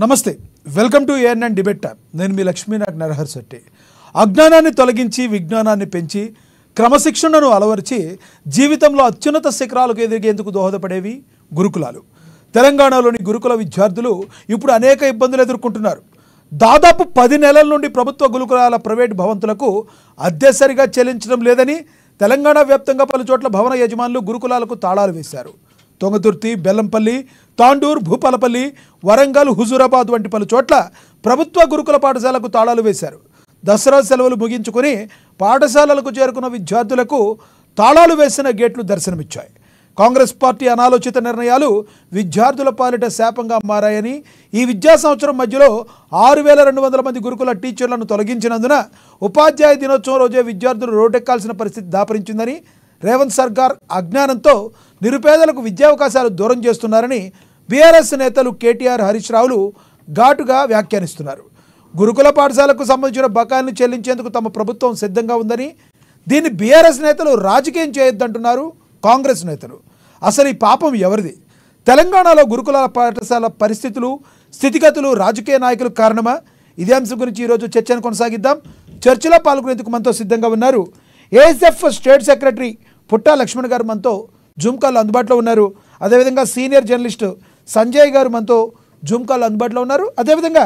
నమస్తే, welcome to ANN debate tab. నేను మీ లక్ష్మీనారాయణ నరహర్ శెట్టి. అజ్ఞానాన్ని తొలగించి విజ్ఞానాన్ని పెంచి క్రమశిక్షణను అలవరిచి జీవితంలో అత్యున్నత శిఖరాలకు ఎదిగేందుకు దోహదపడేవి గురుకులాలు. తెలంగాణలోని గురుకుల విద్యార్థులు ఇప్పుడు అనేక ఇబ్బందులు ఎదుర్కొంటున్నారు. దాదాపు 10 నెలల నుండి ప్రభుత్వ గురుకులాల ప్రైవేటు భవంతులకు అద్దె సరిగా చెల్లించడం లేదని తెలంగాణ వ్యాప్తంగా పలు చోట్ల భవన యజమానులు గురుకులాలకు తాళాలు వేశారు. తొంగతుర్తి, బెల్లంపల్లి, తాండూర్, భూపాలపల్లి, వరంగల్, హుజూరాబాద్ వంటి పలు చోట్ల ప్రభుత్వ గురుకుల పాఠశాలకు తాళాలు వేశారు. దసరా సెలవులు ముగించుకొని పాఠశాలలకు చేరుకున్న విద్యార్థులకు తాళాలు వేసిన గేట్లు దర్శనమిచ్చాయి. కాంగ్రెస్ పార్టీ అనాలోచిత నిర్ణయాలు విద్యార్థుల పాలిట శాపంగా మారాయని, ఈ విద్యా సంవత్సరం మధ్యలో 6200 మంది గురుకుల టీచర్లను తొలగించినందున ఉపాధ్యాయ దినోత్సవం రోజే విద్యార్థులు రోడ్డెక్కాల్సిన పరిస్థితి దాపరించిందని, రేవంత్ సర్కార్ అజ్ఞానంతో నిరుపేదలకు విద్యావకాశాలు దూరం చేస్తున్నారని బీఆర్ఎస్ నేతలు కేటీఆర్, హరీష్ రావులు ఘాటుగా వ్యాఖ్యానిస్తున్నారు. గురుకుల పాఠశాలకు సంబంధించిన బకాయిలను చెల్లించేందుకు తమ ప్రభుత్వం సిద్ధంగా ఉందని, దీన్ని బీఆర్ఎస్ నేతలు రాజకీయం చేయొద్దంటున్నారు కాంగ్రెస్ నేతలు. అసలు ఈ పాపం ఎవరిది? తెలంగాణలో గురుకుల పాఠశాల పరిస్థితులు, స్థితిగతులు రాజకీయ నాయకులకు కారణమా? ఇదే అంశం గురించి ఈరోజు చర్చను కొనసాగిద్దాం. చర్చలో పాల్గొనేందుకు మనతో సిద్ధంగా ఉన్నారు ఏఎస్ఎఫ్ స్టేట్ సెక్రటరీ పుట్టా లక్ష్మణ్ గారు మనతో జూమ్ కాల్ అందుబాటులో ఉన్నారు. అదేవిధంగా సీనియర్ జర్నలిస్ట్ సంజయ్ గారు మనతో జూమ్ కాల్ అందుబాటులో ఉన్నారు. అదేవిధంగా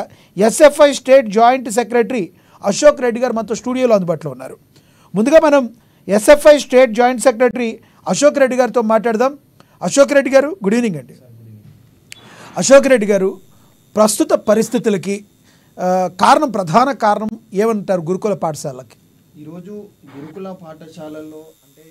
SFI state joint secretary Ashok Reddy గారు మనతో స్టూడియోలో అందుబాటులో ఉన్నారు. ముందుగా మనం SFI state joint secretary Ashok Reddy గారితో మాట్లాడదాం. అశోక్ రెడ్డి గారు, గుడ్ ఈవినింగ్ అండి. అశోక్ రెడ్డి గారు, ప్రస్తుత పరిస్థితులకి ప్రధాన కారణం ఏమంటారు గురుకుల పాఠశాలకి? ఈరోజు గురుకుల పాఠశాలల్లో అంటే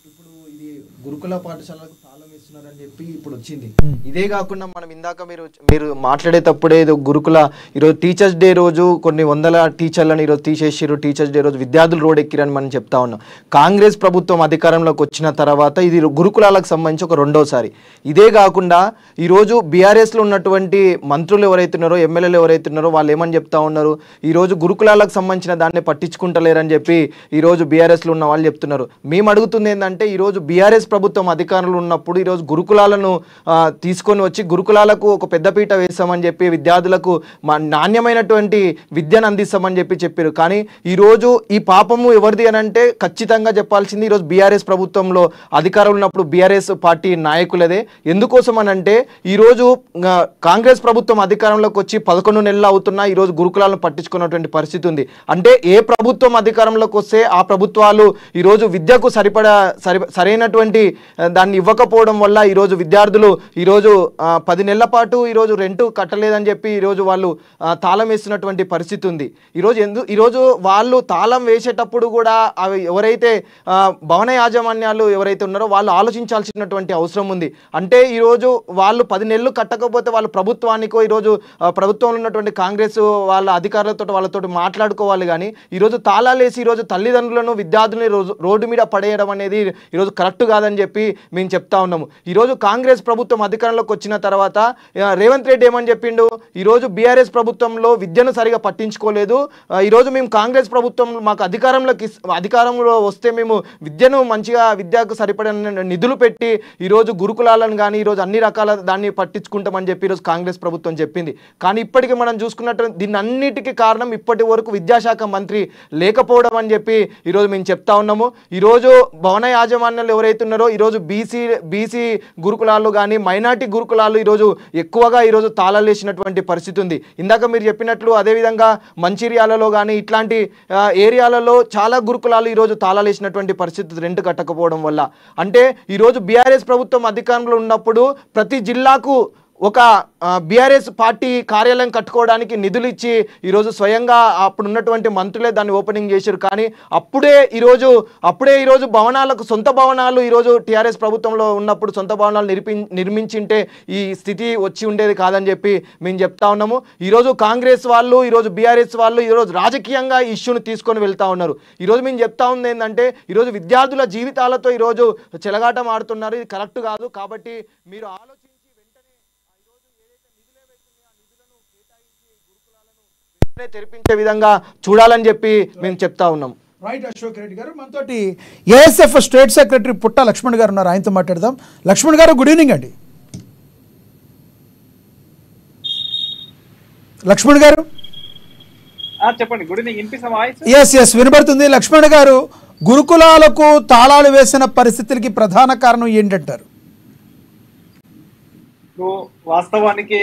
ఇప్పుడు ఇది గురుకుల పాఠశాలకు తాళం ఇస్తున్నారని చెప్పి ఇప్పుడు వచ్చింది. ఇదే కాకుండా మనం ఇందాక మీరు మాట్లాడేటప్పుడే గురుకుల ఈరోజు టీచర్స్ డే రోజు కొన్ని వందల టీచర్లను ఈరోజు తీసేసారు. టీచర్స్ డే రోజు విద్యార్థులు రోడ్ ఎక్కిరని మనం చెప్తా ఉన్నాం. కాంగ్రెస్ ప్రభుత్వం అధికారంలోకి వచ్చిన తర్వాత ఇది గురుకులాలకు సంబంధించి ఒక రెండోసారి. ఇదే కాకుండా ఈరోజు బీఆర్ఎస్లో ఉన్నటువంటి మంత్రులు ఎవరైతున్నారో, ఎమ్మెల్యేలు ఎవరైతున్నారో వాళ్ళు ఏమని చెప్తా ఉన్నారు, ఈరోజు గురుకులాలకు సంబంధించిన దాన్ని పట్టించుకుంటలేరని చెప్పి ఈరోజు బీఆర్ఎస్లో ఉన్న వాళ్ళు చెప్తున్నారు. మేము అడుగుతుంది ఏంటంటే, ఈరోజు బీఆర్ఎస్ ప్రభుత్వం అధికారంలో ఉన్నప్పుడు ఈరోజు గురుకులాలను తీసుకొని వచ్చి గురుకులాలకు ఒక పెద్దపీట వేస్తామని చెప్పి విద్యార్థులకు నాణ్యమైనటువంటి విద్యను అందిస్తామని చెప్పారు. కానీ ఈరోజు ఈ పాపము ఎవరిది అని అంటే ఖచ్చితంగా చెప్పాల్సింది ఈరోజు బీఆర్ఎస్ ప్రభుత్వంలో అధికారంలో ఉన్నప్పుడు బీఆర్ఎస్ పార్టీ నాయకులదే. ఎందుకోసం అని అంటే ఈరోజు కాంగ్రెస్ ప్రభుత్వం అధికారంలోకి వచ్చి 11 నెలలు అవుతున్నా ఈరోజు గురుకులాలను పట్టించుకున్నటువంటి పరిస్థితి ఉంది. అంటే ఏ ప్రభుత్వం అధికారంలోకి వస్తే ఆ ప్రభుత్వాలు ఈరోజు విద్యకు సరైనటువంటి దాన్ని ఇవ్వకపోవడం వల్ల ఈరోజు విద్యార్థులు ఈరోజు 10 నెలల పాటు ఈరోజు రెంటు కట్టలేదని చెప్పి ఈరోజు వాళ్ళు తాళం వేస్తున్నటువంటి పరిస్థితి ఉంది. ఈరోజు వాళ్ళు తాళం వేసేటప్పుడు కూడా అవి ఎవరైతే భవన యాజమాన్యాలు ఎవరైతే ఉన్నారో వాళ్ళు ఆలోచించాల్సినటువంటి అవసరం ఉంది. అంటే ఈరోజు వాళ్ళు 10 నెలలు కట్టకపోతే వాళ్ళు ప్రభుత్వానికో ఈరోజు ప్రభుత్వంలో ఉన్నటువంటి కాంగ్రెస్ వాళ్ళ అధికారులతో వాళ్ళతో మాట్లాడుకోవాలి. కానీ ఈరోజు తాళాలు వేసి ఈరోజు తల్లిదండ్రులను విద్యార్థులని రోడ్డు మీద పడేయడం అనేది ఈరోజు కరెక్ట్ కాదని చెప్పి మేము చెప్తా ఉన్నాము. ఈరోజు కాంగ్రెస్ ప్రభుత్వం అధికారంలోకి వచ్చిన తర్వాత రేవంత్ రెడ్డి ఏమని చెప్పిండు, ఈరోజు బీఆర్ఎస్ ప్రభుత్వంలో విద్యను సరిగా పట్టించుకోలేదు, ఈరోజు మేము కాంగ్రెస్ ప్రభుత్వం మాకు అధికారంలో వస్తే మేము విద్యను మంచిగా విద్యకు సరిపడిన నిధులు పెట్టి ఈరోజు గురుకులాలను కానీ ఈరోజు అన్ని రకాల దాన్ని పట్టించుకుంటామని చెప్పి ఈరోజు కాంగ్రెస్ ప్రభుత్వం చెప్పింది. కానీ ఇప్పటికీ మనం చూసుకున్నట్టు దీన్ని అన్నిటికీ కారణం ఇప్పటి వరకు విద్యాశాఖ మంత్రి లేకపోవడం అని చెప్పి ఈరోజు మేము చెప్తా ఉన్నాము. ఈరోజు భవన యాజమాన్యాలు ఎవరైతే ఉన్నారో ఈరోజు బీసీ గురుకులాలు కానీ మైనార్టీ గురుకులాలు ఈరోజు ఎక్కువగా ఈరోజు తాళాలు వేసినటువంటి పరిస్థితి ఉంది. ఇందాక మీరు చెప్పినట్లు అదేవిధంగా మంచిర్యాలలో కానీ ఇట్లాంటి ఏరియాలలో చాలా గురుకులాలు ఈరోజు తాళాలు వేసినటువంటి పరిస్థితి రెంట్ కట్టకపోవడం వల్ల. అంటే ఈరోజు బీఆర్ఎస్ ప్రభుత్వం అధికారంలో ఉన్నప్పుడు ప్రతి జిల్లాకు ఒక బీఆర్ఎస్ పార్టీ కార్యాలయం కట్టుకోవడానికి నిధులు ఇచ్చి ఈరోజు స్వయంగా అప్పుడు ఉన్నటువంటి మంత్రులే దాన్ని ఓపెనింగ్ చేశారు. కానీ అప్పుడే ఈరోజు భవనాలకు సొంత భవనాలు ఈరోజు టీఆర్ఎస్ ప్రభుత్వంలో ఉన్నప్పుడు సొంత భవనాలు నిర్మించింటే ఈ స్థితి వచ్చి ఉండేది కాదని చెప్పి మేము చెప్తా ఉన్నాము. ఈరోజు కాంగ్రెస్ వాళ్ళు ఈరోజు బీఆర్ఎస్ వాళ్ళు ఈరోజు రాజకీయంగా ఈ ఇష్యూని తీసుకొని వెళ్తా ఉన్నారు. ఈరోజు మేము చెప్తా ఉంది ఏంటంటే, ఈరోజు విద్యార్థుల జీవితాలతో ఈరోజు చెలగాటం ఆడుతున్నారు. ఇది కరెక్ట్ కాదు. కాబట్టి మీరు తెరిపించే విధంగా చూడాలని చెప్పి మేము చెప్తా ఉన్నాం. రైట్ అశోక్ రెడ్డి గారు, మనతోటి ఏఎస్ఎఫ్ స్టేట్ సెక్రటరీ పుట్టా లక్ష్మణ్ గారు ఉన్నారు, ఆయనతో మాట్లాడదాం. లక్ష్మణ్ గారు, గుడ్ ఈవినింగ్ అండి. లక్ష్మణ్ గారు చెప్పండి. Good evening. వినిపిస్తున్న వాయిస్? ఎస్ వినబడుతుంది. లక్ష్మణ్ గారు, గురుకులాలకు తాళాలు వేసిన పరిస్థితులకి ప్రధాన కారణం ఏంటంటారు? వాస్తవానికి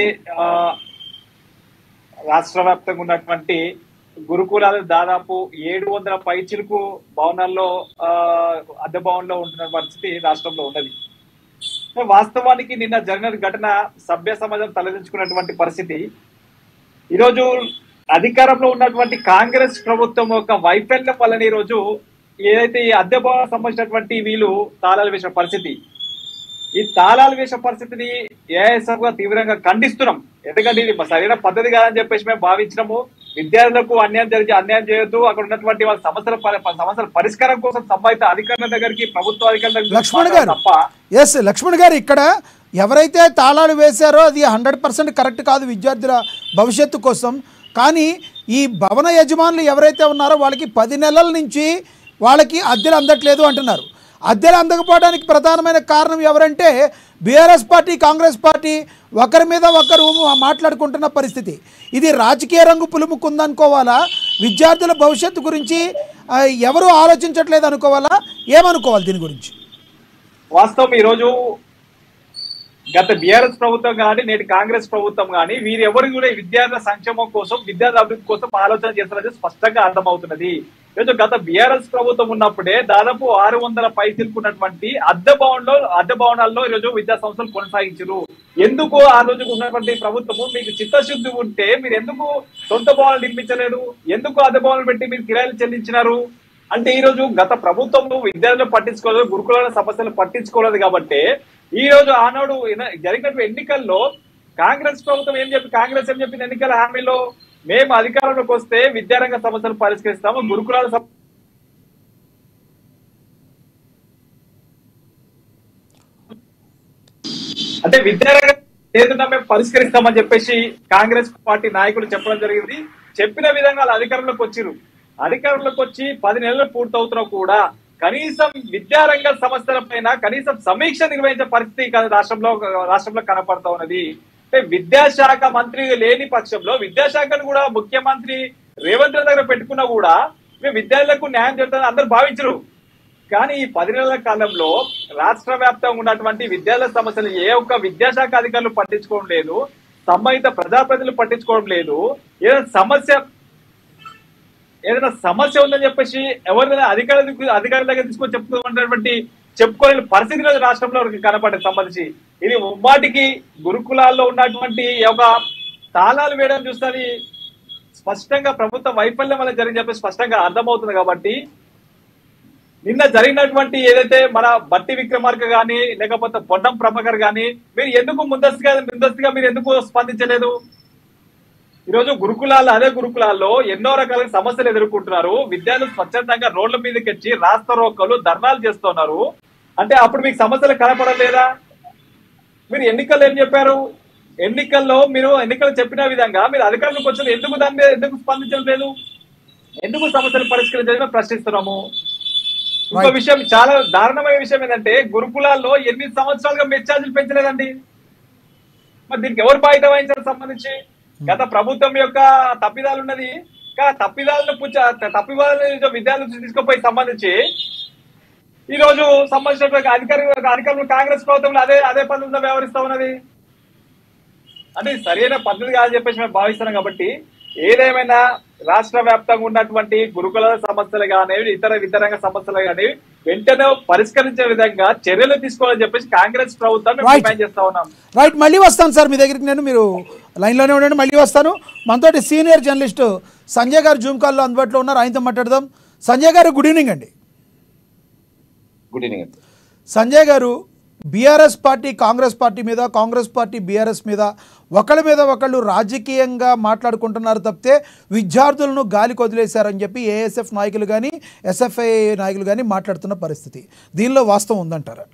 రాష్ట్ర వ్యాప్తంగా ఉన్నటువంటి గురుకులాలు దాదాపు 700 పైచిలకు భవనాల్లో అద్దె భవనంలో ఉంటున్న పరిస్థితి రాష్ట్రంలో ఉన్నది. వాస్తవానికి నిన్న జరిగిన ఘటన సభ్య సమాజం తలదించుకున్నటువంటి పరిస్థితి. ఈరోజు అధికారంలో ఉన్నటువంటి కాంగ్రెస్ ప్రభుత్వం యొక్క వైఫల్యం వలన ఈరోజు ఏదైతే ఈ అద్దె భవనం సంబంధించినటువంటి వీళ్ళు తాళాలు వేసిన పరిస్థితి, ఈ తాళాలు వేసిన పరిస్థితిని ఏఐఎస్ఎఫ్ గా తీవ్రంగా ఖండిస్తున్నాం. ఎందుకంటే ఇది సరైన పద్ధతి కాదని చెప్పేసి మేము భావించినాము. విద్యార్థులకు అన్యాయం చేయొద్దు. అక్కడ ఉన్నటువంటి వాళ్ళ సమస్యల పరిష్కారం కోసం సంబంధిత అధికారుల దగ్గరికి, ప్రభుత్వ అధికారుల లక్ష్మణ్ గారు తప్ప. ఎస్ లక్ష్మణ్ గారు, ఇక్కడ ఎవరైతే తాళాలు వేశారో అది 100% కరెక్ట్ కాదు విద్యార్థుల భవిష్యత్తు కోసం. కానీ ఈ భవన యజమానులు ఎవరైతే ఉన్నారో వాళ్ళకి 10 నెలల నుంచి వాళ్ళకి అద్దెలు అందట్లేదు అంటున్నారు. అద్దెలు అందకపోవడానికి ప్రధానమైన కారణం ఎవరంటే బీఆర్ఎస్ పార్టీ, కాంగ్రెస్ పార్టీ ఒకరి మీద ఒకరు మాట్లాడుకుంటున్న పరిస్థితి. ఇది రాజకీయ రంగు పులుముకుందనుకోవాలా? విద్యార్థుల భవిష్యత్తు గురించి ఎవరు ఆలోచించట్లేదు అనుకోవాలా? ఏమనుకోవాలి దీని గురించి? వాస్తవం ఈరోజు గత బీఆర్ఎస్ ప్రభుత్వం కానీ నేటి కాంగ్రెస్ ప్రభుత్వం కానీ వీరెవరు కూడా విద్యార్థుల సంక్షేమం కోసం, విద్యార్థి అభివృద్ధి కోసం ఆలోచన చేస్తున్నది స్పష్టంగా అర్థమవుతున్నది. ఈరోజు గత బీఆర్ఎస్ ప్రభుత్వం ఉన్నప్పుడే దాదాపు 600 పైచిలుకున్నటువంటి అద్దె భవనాల్లో ఈరోజు విద్యా సంస్థలు కొనసాగించారు. ఎందుకు ఆ రోజు ఉన్నటువంటి ప్రభుత్వము మీకు చిత్తశుద్ధి ఉంటే మీరు ఎందుకు సొంత భవనాలు నిర్మించలేదు? ఎందుకు అద్దె భవనాలు పెట్టి మీరు కిరాయిలు చెల్లించినారు? అంటే ఈ రోజు గత ప్రభుత్వం విద్యార్థులు పట్టించుకోలేదు, గురుకులాల సమస్యలు పట్టించుకోలేదు. కాబట్టి ఈ రోజు ఆనాడు జరిగినటువంటి ఎన్నికల్లో కాంగ్రెస్ ప్రభుత్వం కాంగ్రెస్ ఏం చెప్పింది ఎన్నికల హామీలో? మేము అధికారంలోకి వస్తే విద్యారంగ సమస్యలు పరిష్కరిస్తాము, గురుకులాల అంటే విద్యారంగం ఏదైనా మేము పరిష్కరిస్తామని చెప్పేసి కాంగ్రెస్ పార్టీ నాయకులు చెప్పడం జరిగింది. చెప్పిన విధంగా వాళ్ళు అధికారంలోకి వచ్చారు. అధికారంలోకి వచ్చి 10 నెలలు పూర్తవుతున్నా కూడా కనీసం విద్యారంగ సమస్యల పైన కనీసం సమీక్ష నిర్వహించే పరిస్థితి రాష్ట్రంలో కనపడతా ఉన్నది. అంటే విద్యాశాఖ మంత్రి లేని పక్షంలో విద్యాశాఖను కూడా ముఖ్యమంత్రి రేవంత్ రెడ్డి దగ్గర పెట్టుకున్నా కూడా మేము విద్యార్థులకు న్యాయం చేస్తామని అందరూ భావించరు. కానీ ఈ 10 నెలల కాలంలో రాష్ట్ర వ్యాప్తంగా ఉన్నటువంటి విద్యార్థుల సమస్యలు ఏ ఒక్క విద్యాశాఖ అధికారులు పట్టించుకోవడం లేదు, సంబంధిత ప్రజాప్రతినిధులు పట్టించుకోవడం లేదు. ఏదైనా సమస్య ఉందని చెప్పేసి ఎవరైనా అధికారుల దగ్గర తీసుకొని చెప్పుకోలేని పరిస్థితి రాష్ట్రంలో కనపడే సంబంధించి ఇది ఉమ్మాటికి గురుకులాల్లో ఉన్నటువంటి ఒక తాళాలు వేయడం చూస్తే స్పష్టంగా ప్రభుత్వ వైఫల్యం వల్ల జరిగి చెప్పేసి స్పష్టంగా అర్థమవుతుంది. కాబట్టి నిన్న జరిగినటువంటి ఏదైతే మన బట్టి విక్రమార్క గాని లేకపోతే పొన్నం ప్రభాకర్ గాని మీరు ఎందుకు ముందస్తుగా మీరు ఎందుకు స్పందించలేదు? ఈరోజు అదే గురుకులాల్లో ఎన్నో రకాల సమస్యలు ఎదుర్కొంటున్నారు. విద్యార్థులు స్వచ్ఛందంగా రోడ్ల మీదకి వచ్చి రాస్తారోకలు, ధర్నాలు చేస్తున్నారు. అంటే అప్పుడు మీకు సమస్యలు కనపడలేదా? మీరు ఎన్నికల్లో ఏం చెప్పారు? ఎన్నికలు చెప్పిన విధంగా మీరు అధికారులకు వచ్చిన ఎందుకు దాని మీద ఎందుకు స్పందించలేదు? ఎందుకు సమస్యలు పరిష్కరించాలని ప్రశ్నిస్తున్నాము. ఇంకో విషయం, చాలా దారుణమైన విషయం ఏంటంటే గురుకులాల్లో 8 సంవత్సరాలుగా మెస్ ఛార్జీలు పెంచలేదండి. మరి దీనికి ఎవరు బాధ్యత వహించారు సంబంధించి? గత ప్రభుత్వం యొక్క తప్పిదాలు ఉన్నది. తప్పిదాలను విద్యార్థులు తీసుకుపోయి సంబంధించి ఈ రోజు సంబంధించినటువంటి అధికారులు కాంగ్రెస్ ప్రభుత్వంలో అదే పద్ధతిలో వ్యవహరిస్తా ఉన్నది. అంటే సరైన పద్ధతి కాదని చెప్పేసి మేము భావిస్తున్నాం. కాబట్టి ఏదేమైనా రాష్ట్ర వ్యాప్తంగా ఉన్నటువంటి గురుకుల సమస్యలు కానీ ఇతర విద్యారంగ సమస్యలు కానీ వెంటనే పరిష్కరించే విధంగా చర్యలు తీసుకోవాలని చెప్పేసి కాంగ్రెస్ ప్రభుత్వాన్ని డిమాండ్ చేస్తా ఉన్నాం. రైట్, మళ్ళీ వస్తాను సార్ మీ దగ్గరికి. మీరు లైన్లోనే ఉండండి, మళ్ళీ వస్తాను. మనతోటి సీనియర్ జర్నలిస్ట్ సంజయ్ గారు జూమ్ కాల్లో అందుబాటులో ఉన్నారు, ఆయనతో మాట్లాడదాం. సంజయ్ గారు, గుడ్ ఈవినింగ్ అండి. Good evening. Sanjay garu, BRS party Congress party మీద, కాంగ్రెస్ పార్టీ బీఆర్ఎస్ మీద ఒకళ్ళ మీద ఒకళ్ళు రాజకీయంగా మాట్లాడుకుంటున్నారు తప్పితే విద్యార్థులను గాలికి వదిలేశారని చెప్పి ఏఎస్ఎఫ్ నాయకులు కానీ ఎస్ఎఫ్ఐ నాయకులు కానీ మాట్లాడుతున్న పరిస్థితి, దీనిలో వాస్తవం ఉందంటారా?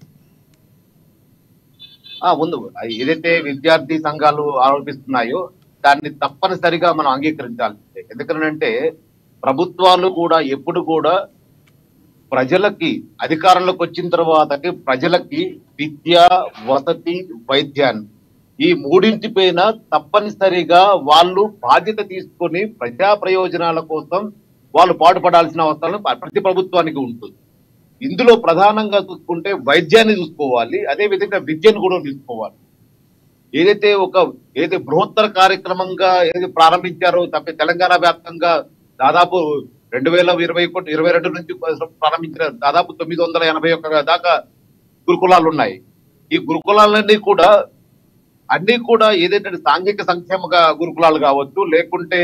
ఉంది. ఏదైతే విద్యార్థి సంఘాలు ఆరోపిస్తున్నాయో దాన్ని తప్పనిసరిగా మనం అంగీకరించాలి. ఎందుకంటే ప్రభుత్వాలు కూడా ఎప్పుడు కూడా ప్రజలకి అధికారంలోకి వచ్చిన తర్వాతకి ప్రజలకి విద్య, వసతి, వైద్యాన్ని ఈ మూడింటి పైన తప్పనిసరిగా వాళ్ళు బాధ్యత తీసుకొని ప్రజా ప్రయోజనాల కోసం వాళ్ళు పాటుపడాల్సిన అవసరం ప్రతి ప్రభుత్వానికి ఉంటుంది. ఇందులో ప్రధానంగా చూసుకుంటే వైద్యాన్ని చూసుకోవాలి, అదే విధంగా విద్యను కూడా చూసుకోవాలి. ఏదైతే బృహత్తర కార్యక్రమంగా ఏదైతే ప్రారంభించారో తెలంగాణ వ్యాప్తంగా దాదాపు 2022 నుంచి ప్రారంభించిన దాదాపు 981 దాకా గురుకులాలు ఉన్నాయి. ఈ గురుకులాలన్నీ కూడా ఏదైతే సాంఘిక సంక్షేమ గురుకులాలు కావచ్చు, లేకుంటే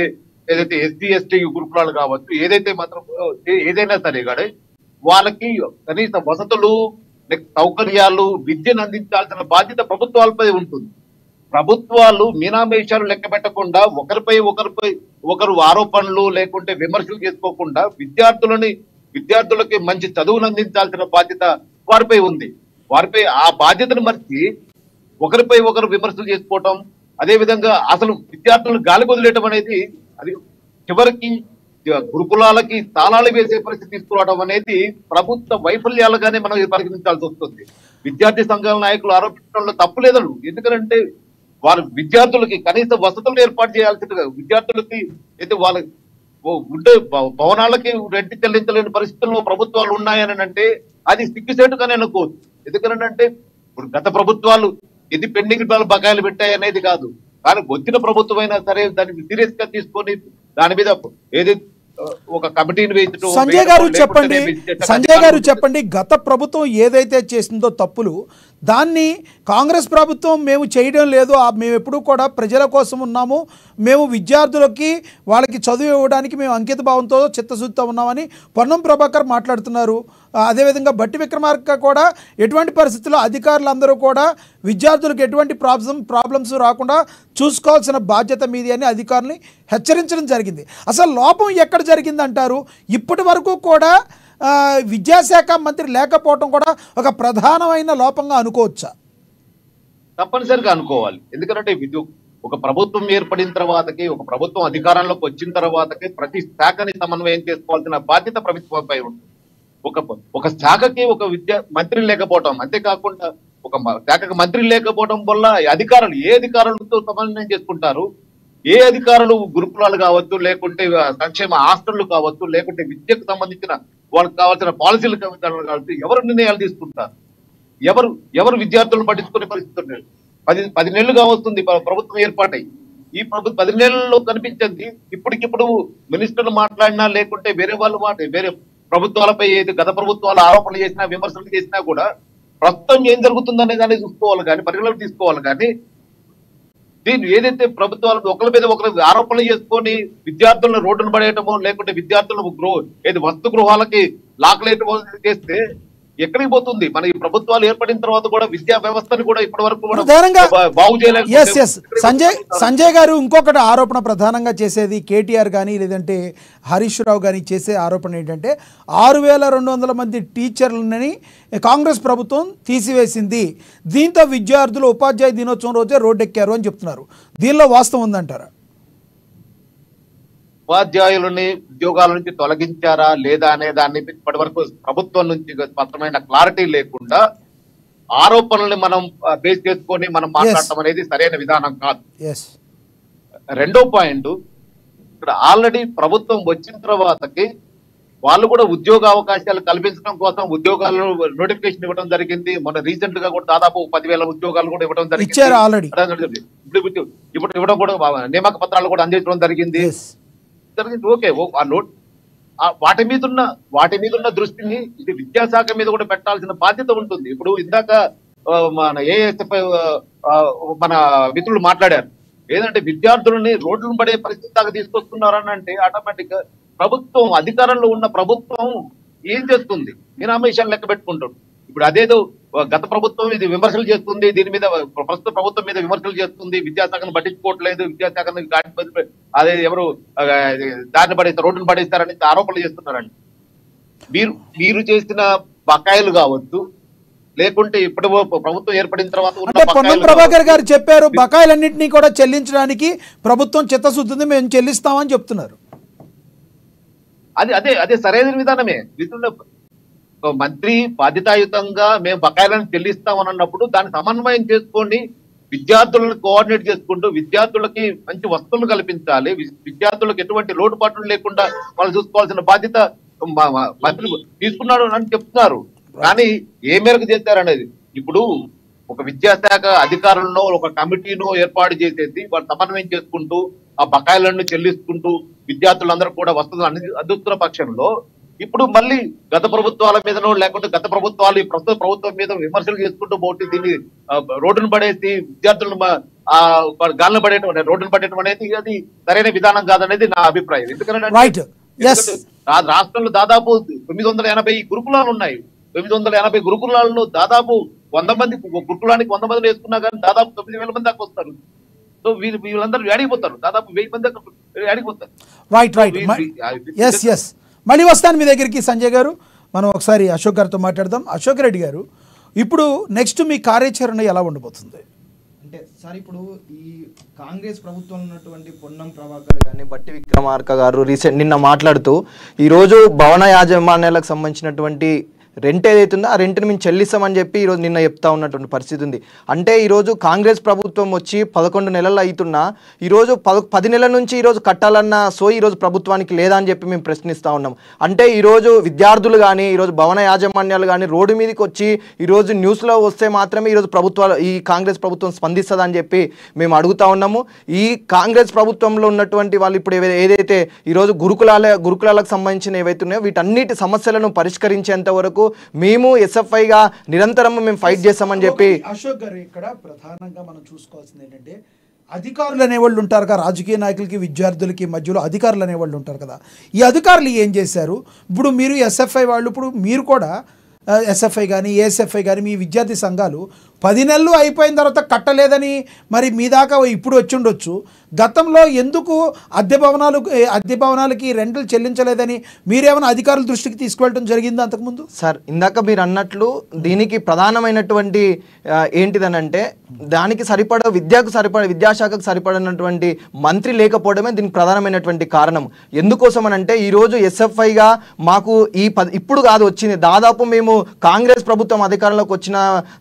ఏదైతే ఎస్సీ ఎస్టీ గురుకులాలు కావచ్చు, ఏదైనా సరే కానీ వాళ్ళకి కనీస వసతులు, సౌకర్యాలు, విద్యను అందించాల్సిన బాధ్యత ప్రభుత్వాలపై ఉంటుంది. ప్రభుత్వాలు మీనామేషాలు లెక్క పెట్టకుండా ఒకరిపై ఒకరు ఆరోపణలు లేకుంటే విమర్శలు చేసుకోకుండా విద్యార్థులకి మంచి చదువును అందించాల్సిన బాధ్యత వారిపై ఉంది. వారిపై ఆ బాధ్యతను మర్చి ఒకరిపై ఒకరు విమర్శలు చేసుకోవటం, అదే విధంగా అసలు విద్యార్థులను గాలి వదిలేయటం అనేది అది చివరికి గురుకులాలకి తాళాలు వేసే పరిస్థితి తీసుకురావడం అనేది ప్రభుత్వ వైఫల్యాలుగానే మనం పరిగణించాల్సి వస్తుంది. విద్యార్థి సంఘాల నాయకులు ఆరోపించడంలో తప్పు లేదను, ఎందుకంటే వారు విద్యార్థులకి కనీస వసతులు ఏర్పాటు చేయాల్సిందిగా, విద్యార్థులకి అయితే వాళ్ళ ఉండే భవనాలకి రెంట్ చెల్లించలేని పరిస్థితుల్లో ప్రభుత్వాలు ఉన్నాయని అంటే అది సిగ్గుసేటుగానే అనుకోవచ్చు. ఎందుకంటే ఇప్పుడు గత ప్రభుత్వాలు ఎన్ని పెండింగ్ బకాయిలు పెట్టాయి అనేది కాదు, కానీ వచ్చిన ప్రభుత్వం అయినా సరే దాన్ని సీరియస్ గా తీసుకొని దాని మీద ఏది ఒక కమిటీని వేయించడం. సంజయ్ గారు చెప్పండి, గత ప్రభుత్వం ఏదైతే చేసిందో తప్పులు, దాన్ని కాంగ్రెస్ ప్రభుత్వం మేము చేయడం లేదు, మేము ఎప్పుడూ కూడా ప్రజల కోసం ఉన్నాము, మేము విద్యార్థులకి వాళ్ళకి చదువు ఇవ్వడానికి మేము అంకిత భావంతో చిత్తశుద్ధితో ఉన్నామని పొన్నం ప్రభాకర్ మాట్లాడుతున్నారు. అదేవిధంగా బట్టి విక్రమార్క కూడా ఎటువంటి పరిస్థితుల్లో అధికారులందరూ కూడా విద్యార్థులకు ఎటువంటి ప్రాబ్లమ్స్ రాకుండా చూసుకోవాల్సిన బాధ్యత మీది అని అధికారుల్ని హెచ్చరించడం జరిగింది. అసలు లోపం ఎక్కడ జరిగిందంటారు? ఇప్పటి వరకు కూడా విద్యాశాఖ మంత్రి లేకపోవడం కూడా ఒక ప్రధానమైన లోపంగా అనుకోవచ్చా? తప్పనిసరిగా అనుకోవాలి. ఎందుకంటే ఒక ప్రభుత్వం ఏర్పడిన తర్వాతకి, ఒక ప్రభుత్వం అధికారంలోకి వచ్చిన తర్వాతకి ప్రతి శాఖని సమన్వయం చేసుకోవాల్సిన బాధ్యత ప్రభుత్వంపై ఉంటుంది. ఒక శాఖకి ఒక మంత్రి లేకపోవటం, అంతేకాకుండా ఒక శాఖకి మంత్రి లేకపోవడం వల్ల అధికారులు ఏ అధికారులతో సమన్వయం చేసుకుంటారు? ఏ అధికారులు గురుకులాలు కావచ్చు, లేకుంటే సంక్షేమ హాస్టళ్లు కావచ్చు, లేకుంటే విద్యకు సంబంధించిన వాళ్ళకి కావాల్సిన పాలసీలు కావచ్చు, ఎవరు నిర్ణయాలు తీసుకుంటారు? ఎవరు విద్యార్థులను పట్టించుకునే పరిస్థితి ఉండేది? 10 నెలలుగా వస్తుంది ప్రభుత్వం ఏర్పాటై. ఈ ప్రభుత్వం 10 నెలల్లో కనిపించింది. ఇప్పటికిప్పుడు మినిస్టర్లు మాట్లాడినా, లేకుంటే వేరే ప్రభుత్వాలపై గత ప్రభుత్వాలు ఆరోపణలు చేసినా, విమర్శలు చేసినా కూడా ప్రస్తుతం ఏం జరుగుతుందనే దాన్ని చూసుకోవాలి కానీ, పరిగణలోకి తీసుకోవాలి కానీ, దీన్ని ఏదైతే ప్రభుత్వాలు ఒకరి మీద ఒకరు ఆరోపణలు చేసుకొని విద్యార్థులను రోడ్డును పడేయటమో, లేకుంటే విద్యార్థులను వసతి గృహాలకి లాక్లేయటమో చేస్తే ఎక్కడికి పోతుంది? మన ఈ ప్రభుత్వాలు ఏర్పడిన తర్వాత కూడా విద్యా వ్యవస్థను కూడా ఇప్పటి వరకు బాగు చేయలేదు. సంజయ్ గారు ఇంకొకటి ఆరోపణ ప్రధానంగా చేసేది కేటీఆర్ కానీ లేదంటే హరీష్ రావు కానీ చేసే ఆరోపణ ఏంటంటే 6200 మంది టీచర్లని కాంగ్రెస్ ప్రభుత్వం తీసివేసింది, దీంతో విద్యార్థులు ఉపాధ్యాయ దినోత్సవం రోజే రోడ్డెక్కారు అని చెప్తున్నారు. దీనిలో వాస్తవం ఉందంటారా? ఉపాధ్యాయులని ఉద్యోగాల నుంచి తొలగించారా లేదా అనే దాన్ని ఇప్పటి వరకు ప్రభుత్వం నుంచి స్పష్టమైన క్లారిటీ లేకుండా ఆరోపణల్ని మనం బేస్ చేసుకొని మనం మాట్లాడటం అనేది సరైన విధానం కాదు. రెండో పాయింట్, ఇక్కడ ఆల్రెడీ ప్రభుత్వం వచ్చిన తర్వాతకి వాళ్ళు కూడా ఉద్యోగ అవకాశాలు కల్పించడం కోసం ఉద్యోగాలను నోటిఫికేషన్ ఇవ్వడం జరిగింది. మన రీసెంట్ గా కూడా దాదాపు 10,000 ఉద్యోగాలు కూడా ఇవ్వడం జరిగింది. ఇప్పుడు ఇవ్వడం కూడా నియామక పత్రాలు కూడా అందించడం జరిగింది. ఓకే, వాటి మీద ఉన్న దృష్టిని ఇది విద్యాశాఖ మీద కూడా పెట్టాల్సిన బాధ్యత ఉంటుంది. ఇప్పుడు ఇందాక మన ఏఎస్ఎఫ్ మన మిత్రులు మాట్లాడారు, ఏదంటే విద్యార్థులని రోడ్లను పడే పరిస్థితి దాకా తీసుకొస్తున్నారని అంటే ఆటోమేటిక్ గా ప్రభుత్వం, అధికారంలో ఉన్న ప్రభుత్వం ఏం చేస్తుంది? మీనామేషాలు లెక్క పెట్టుకుంటాడు. ఇప్పుడు అదేదో గత ప్రభుత్వం ఇది విమర్శలు చేస్తుంది, దీని మీద ప్రస్తుత ప్రభుత్వం మీద విమర్శలు చేస్తుంది, విద్యాశాఖను పట్టించుకోవట్లేదు, విద్యాశాఖను అదే ఎవరు దారిని పడేస్తారు, రోడ్డును పడేస్తారని ఆరోపణలు చేస్తున్నారండి. మీరు చేసిన బకాయిలు కావచ్చు, లేకుంటే ఇప్పుడు ప్రభుత్వం ఏర్పడిన తర్వాత పొన్నం ప్రభాకర్ గారు చెప్పారు బకాయిలన్నింటినీ కూడా చెల్లించడానికి ప్రభుత్వం చిత్తశుద్ధిని మేము చెల్లిస్తామని చెప్తున్నారు. అదే సరైన విధానమే. మంత్రి బాధ్యతాయుతంగా మేము బకాయిలను చెల్లిస్తామని అన్నప్పుడు దాన్ని సమన్వయం చేసుకొని విద్యార్థులను కోఆర్డినేట్ చేసుకుంటూ విద్యార్థులకి మంచి వసతులు కల్పించాలి, విద్యార్థులకు ఎటువంటి లోటుపాట్లు లేకుండా వాళ్ళు చూసుకోవాల్సిన బాధ్యత మంత్రి తీసుకున్నాడు అని చెప్తున్నారు. కానీ ఏ మేరకు చేశారనేది ఇప్పుడు ఒక విద్యాశాఖ అధికారులను ఒక కమిటీను ఏర్పాటు చేసేసి వాళ్ళు సమన్వయం చేసుకుంటూ ఆ బకాయిలను చెల్లిస్తుంటూ విద్యార్థులందరూ కూడా వసతులు అందిస్తున్న పక్షంలో ఇప్పుడు మళ్ళీ గత ప్రభుత్వాల మీదనో లేకుంటే గత ప్రభుత్వాలు ఈ ప్రస్తుత ప్రభుత్వం మీద విమర్శలు చేసుకుంటూ పోటీ దీన్ని రోడ్డును పడేసి విద్యార్థులను గాలిని పడేయడం రోడ్డును పడేయడం అనేది అది సరైన విధానం కాదనేది నా అభిప్రాయం. ఎందుకంటే రాష్ట్రంలో దాదాపు 980 గురుకులాలు ఉన్నాయి. 980 గురుకులాల్లో దాదాపు 100 మంది గురుకులానికి 100 మంది వేసుకున్నా కానీ దాదాపు 9,000 మంది దాకా వస్తారు. సో వీళ్ళందరూ అడిగిపోతారు, దాదాపు 1000 మంది అడిగిపోతారు. మళ్ళీ వస్తాను మీ దగ్గరికి సంజయ్ గారు. మనం ఒకసారి అశోక్ గారితో మాట్లాడదాం. అశోక్ రెడ్డి గారు, ఇప్పుడు నెక్స్ట్ మీ కార్యాచరణ ఎలా ఉండబోతుంది? అంటే సార్ ఇప్పుడు ఈ కాంగ్రెస్ ప్రభుత్వంలో ఉన్నటువంటి పొన్నం ప్రభాకర్ గారిని బట్టి విక్రమార్క గారు నిన్న మాట్లాడుతూ ఈరోజు భవన యాజమాన్యాలకు సంబంధించినటువంటి రెంట్ ఏదైతుందో ఆ రెంట్ని మేము చెల్లిస్తామని చెప్పి ఈరోజు నిన్న చెప్తా ఉన్నటువంటి పరిస్థితి ఉంది. అంటే ఈరోజు కాంగ్రెస్ ప్రభుత్వం వచ్చి 11 నెలలు అవుతున్నా ఈరోజు 10 నెలల నుంచి ఈరోజు కట్టాలన్న ఈరోజు ప్రభుత్వానికి లేదా అని చెప్పి మేము ప్రశ్నిస్తూ ఉన్నాం. అంటే ఈరోజు విద్యార్థులు కానీ ఈరోజు భవన యాజమాన్యాలు కానీ రోడ్డు మీదకి వచ్చి ఈరోజు న్యూస్లో వస్తే మాత్రమే ఈరోజు ఈ కాంగ్రెస్ ప్రభుత్వం స్పందిస్తుందని చెప్పి మేము అడుగుతా ఉన్నాము. ఈ కాంగ్రెస్ ప్రభుత్వంలో ఉన్నటువంటి వాళ్ళు ఇప్పుడు ఏదైతే ఈరోజు గురుకులాలకు సంబంధించిన ఏవైతున్నాయో వీటన్నిటి సమస్యలను పరిష్కరించేంత వరకు మేము ఎస్ఎఫ్ఐగా నిరంతరం మేము ఫైట్ చేస్తామని చెప్పి. అశోక్ గారు, ఇక్కడ ప్రధానంగా మనం చూసుకోవాల్సింది ఏంటంటే అధికారులు అనేవాళ్ళు ఉంటారు కదా, రాజకీయ నాయకులకి విద్యార్థులకి మధ్యలో అధికారులు అనేవాళ్ళు ఉంటారు కదా. ఈ అధికారులు ఏం చేశారు? ఇప్పుడు మీరు ఎస్ఎఫ్ఐ వాళ్ళు, ఇప్పుడు మీరు కూడా ఎస్ఎఫ్ఐ కానీ ఏఎస్ఎఫ్ఐ కానీ మీ విద్యార్థి సంఘాలు 10 నెలలు అయిపోయిన తర్వాత కట్టలేదని మరి మీ దాకా ఇప్పుడు వచ్చి ఉండొచ్చు. గతంలో ఎందుకు అద్దె భవనాలకి రెంట్లు చెల్లించలేదని మీరేమైనా అధికారుల దృష్టికి తీసుకువెళ్ళడం జరిగింది అంతకుముందు? సార్, ఇందాక మీరు అన్నట్లు దీనికి ప్రధానమైనటువంటి ఏంటిదనంటే దానికి విద్యాశాఖకు సరిపడినటువంటి మంత్రి లేకపోవడమే దీనికి ప్రధానమైనటువంటి కారణం. ఎందుకోసం అనంటే ఈరోజు ఎస్ఎఫ్ఐగా మాకు ఇప్పుడు కాదు వచ్చింది, దాదాపు మేము కాంగ్రెస్ ప్రభుత్వం అధికారంలోకి వచ్చిన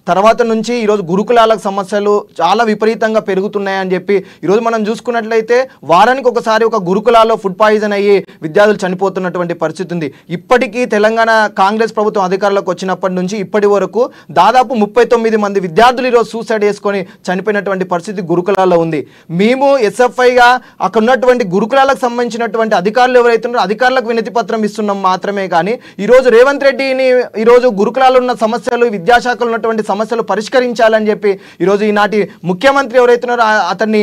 తర్వాత నుంచి ఈరోజు గురుకులాలకు సమస్యలు చాలా విపరీతంగా పెరుగుతున్నాయని చెప్పి ఈరోజు మనం చూసుకున్నట్లయితే వారానికి ఒకసారి ఒక గురుకులాల్లో ఫుడ్ పాయిజన్ అయ్యి విద్యార్థులు చనిపోతున్నటువంటి పరిస్థితి ఉంది. ఇప్పటికీ తెలంగాణ కాంగ్రెస్ ప్రభుత్వం అధికారంలోకి వచ్చినప్పటి నుంచి ఇప్పటి వరకు దాదాపు 39 మంది విద్యార్థులు ఈరోజు సూసైడ్ చేసుకొని చనిపోయినటువంటి పరిస్థితి గురుకులాల్లో ఉంది. మేము ఎస్ఎఫ్ఐగా అక్కడ ఉన్నటువంటి గురుకులాలకు సంబంధించినటువంటి అధికారులు ఎవరైతే ఉన్నారో అధికారులకు వినతి పత్రం ఇస్తున్నాం మాత్రమే. కానీ ఈరోజు రేవంత్ రెడ్డిని ఈరోజు గురుకులాల్లో ఉన్న సమస్యలు విద్యాశాఖలో ఉన్నటువంటి సమస్యలు పరిష్కరించాలని చెప్పి ఈరోజు ఈనాటి ముఖ్యమంత్రి ఎవరైతున్నారో అతన్ని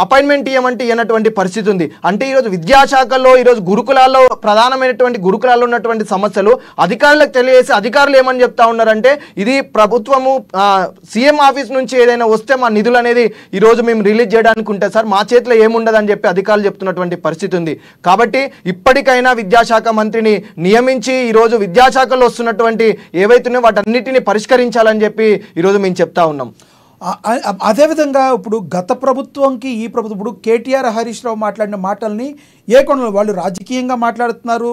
అపాయింట్మెంట్ ఇవ్వమంటే ఇవ్వనటువంటి పరిస్థితి ఉంది. అంటే ఈరోజు విద్యాశాఖలో ఈరోజు గురుకులాల్లో ప్రధానమైనటువంటి గురుకులాల్లో ఉన్నటువంటి సమస్యలు అధికారులకు తెలియజేసి అధికారులు ఏమని చెప్తా ఉన్నారంటే ఇది ప్రభుత్వము సీఎం ఆఫీస్ నుంచి ఏదైనా వస్తే మా నిధులు అనేది ఈరోజు మేము రిలీజ్ చేయడానికి ఉంటే సార్ మా చేతిలో ఏముండదని చెప్పి అధికారులు చెప్తున్నటువంటి పరిస్థితి ఉంది. కాబట్టి ఇప్పటికైనా విద్యాశాఖ మంత్రిని నియమించి ఈరోజు విద్యాశాఖలో వస్తున్నటువంటి ఏవైతున్నాయో వాటన్నిటిని పరిష్కరించాలని చెప్పి ఈరోజు మేము చెప్తా ఉన్నాం. అదేవిధంగా ఇప్పుడు గత ప్రభుత్వంకి ఈ ప్రభుత్వం, ఇప్పుడు కేటీఆర్ హరీష్ రావు మాట్లాడిన మాటల్ని ఏ కోణంలో వాళ్ళు రాజకీయంగా మాట్లాడుతున్నారు,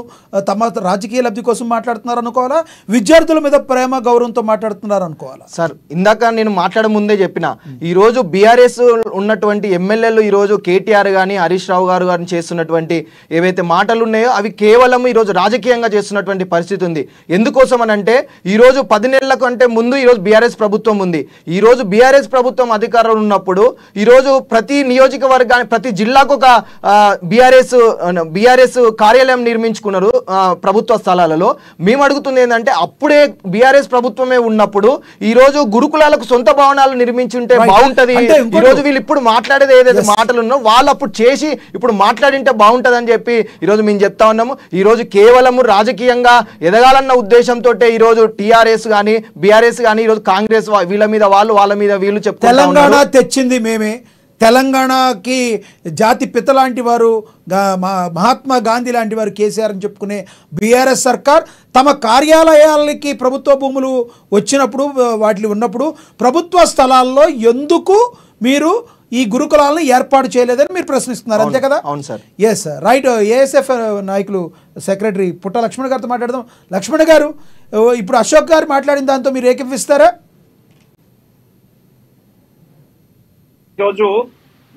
తమ రాజకీయ లబ్ధి కోసం మాట్లాడుతున్నారు అనుకోవాలా, విద్యార్థుల మీద ప్రేమ గౌరవంతో మాట్లాడుతున్నారు అనుకోవాలా? సార్, ఇందాక నేను మాట్లాడే ముందే చెప్పిన ఈరోజు బీఆర్ఎస్ ఉన్నటువంటి ఎమ్మెల్యేలు ఈరోజు కేటీఆర్ కానీ హరీష్ రావు గారు కానీ చేస్తున్నటువంటి ఏవైతే మాటలు ఉన్నాయో అవి కేవలం ఈరోజు రాజకీయంగా చేస్తున్నటువంటి పరిస్థితి ఉంది. ఎందుకోసం అని అంటే ఈరోజు 10 నెలల కంటే ముందు ఈరోజు బీఆర్ఎస్ ప్రభుత్వం ఉంది. ఈరోజు బీఆర్ఎస్ ప్రభుత్వం అధికారంలో ఉన్నప్పుడు ఈరోజు ప్రతి నియోజకవర్గానికి ప్రతి జిల్లాకు ఒక బీఆర్ఎస్ కార్యాలయం నిర్మించుకున్నారు ప్రభుత్వ స్థలాలలో. మేము అడుగుతుంది ఏంటంటే అప్పుడే బీఆర్ఎస్ ప్రభుత్వమే ఉన్నప్పుడు ఈరోజు గురుకులాలకు సొంత భవనాలు నిర్మించి ఉంటే బాగుంటది. ఈరోజు వీళ్ళు ఇప్పుడు మాట్లాడేది ఏదైతే మాటలు ఉన్నాయో వాళ్ళు అప్పుడు చేసి ఇప్పుడు మాట్లాడింటే బాగుంటది అని చెప్పి ఈరోజు మేము చెప్తా ఉన్నాము. ఈరోజు కేవలం రాజకీయంగా ఎదగాలన్న ఉద్దేశంతో ఈరోజు టీఆర్ఎస్ కానీ బీఆర్ఎస్ కానీ ఈరోజు కాంగ్రెస్ వీళ్ళ మీద వాళ్ళ మీద వీళ్ళు చెప్తారు. తెలంగాణ తెచ్చింది మేమే, తెలంగాణకి జాతి పిత లాంటి వారు మహాత్మా గాంధీ లాంటి వారు కేసీఆర్ అని చెప్పుకునే బీఆర్ఎస్ సర్కార్ తమ కార్యాలయాలకి ప్రభుత్వ భూములు వచ్చినప్పుడు వాటిలో ఉన్నప్పుడు ప్రభుత్వ స్థలాల్లో ఎందుకు మీరు ఈ గురుకులాలను ఏర్పాటు చేయలేదని మీరు ప్రశ్నిస్తున్నారు, అంతే కదా? అవును సార్. Yes right. ఏఎస్ఎఫ్ నాయకులు సెక్రటరీ పుట్ట లక్ష్మణ్ గారితో మాట్లాడదాం. లక్ష్మణ్ గారు, ఇప్పుడు అశోక్ గారు మాట్లాడిన దాంతో మీరు ఏకీపిస్తారా? రోజు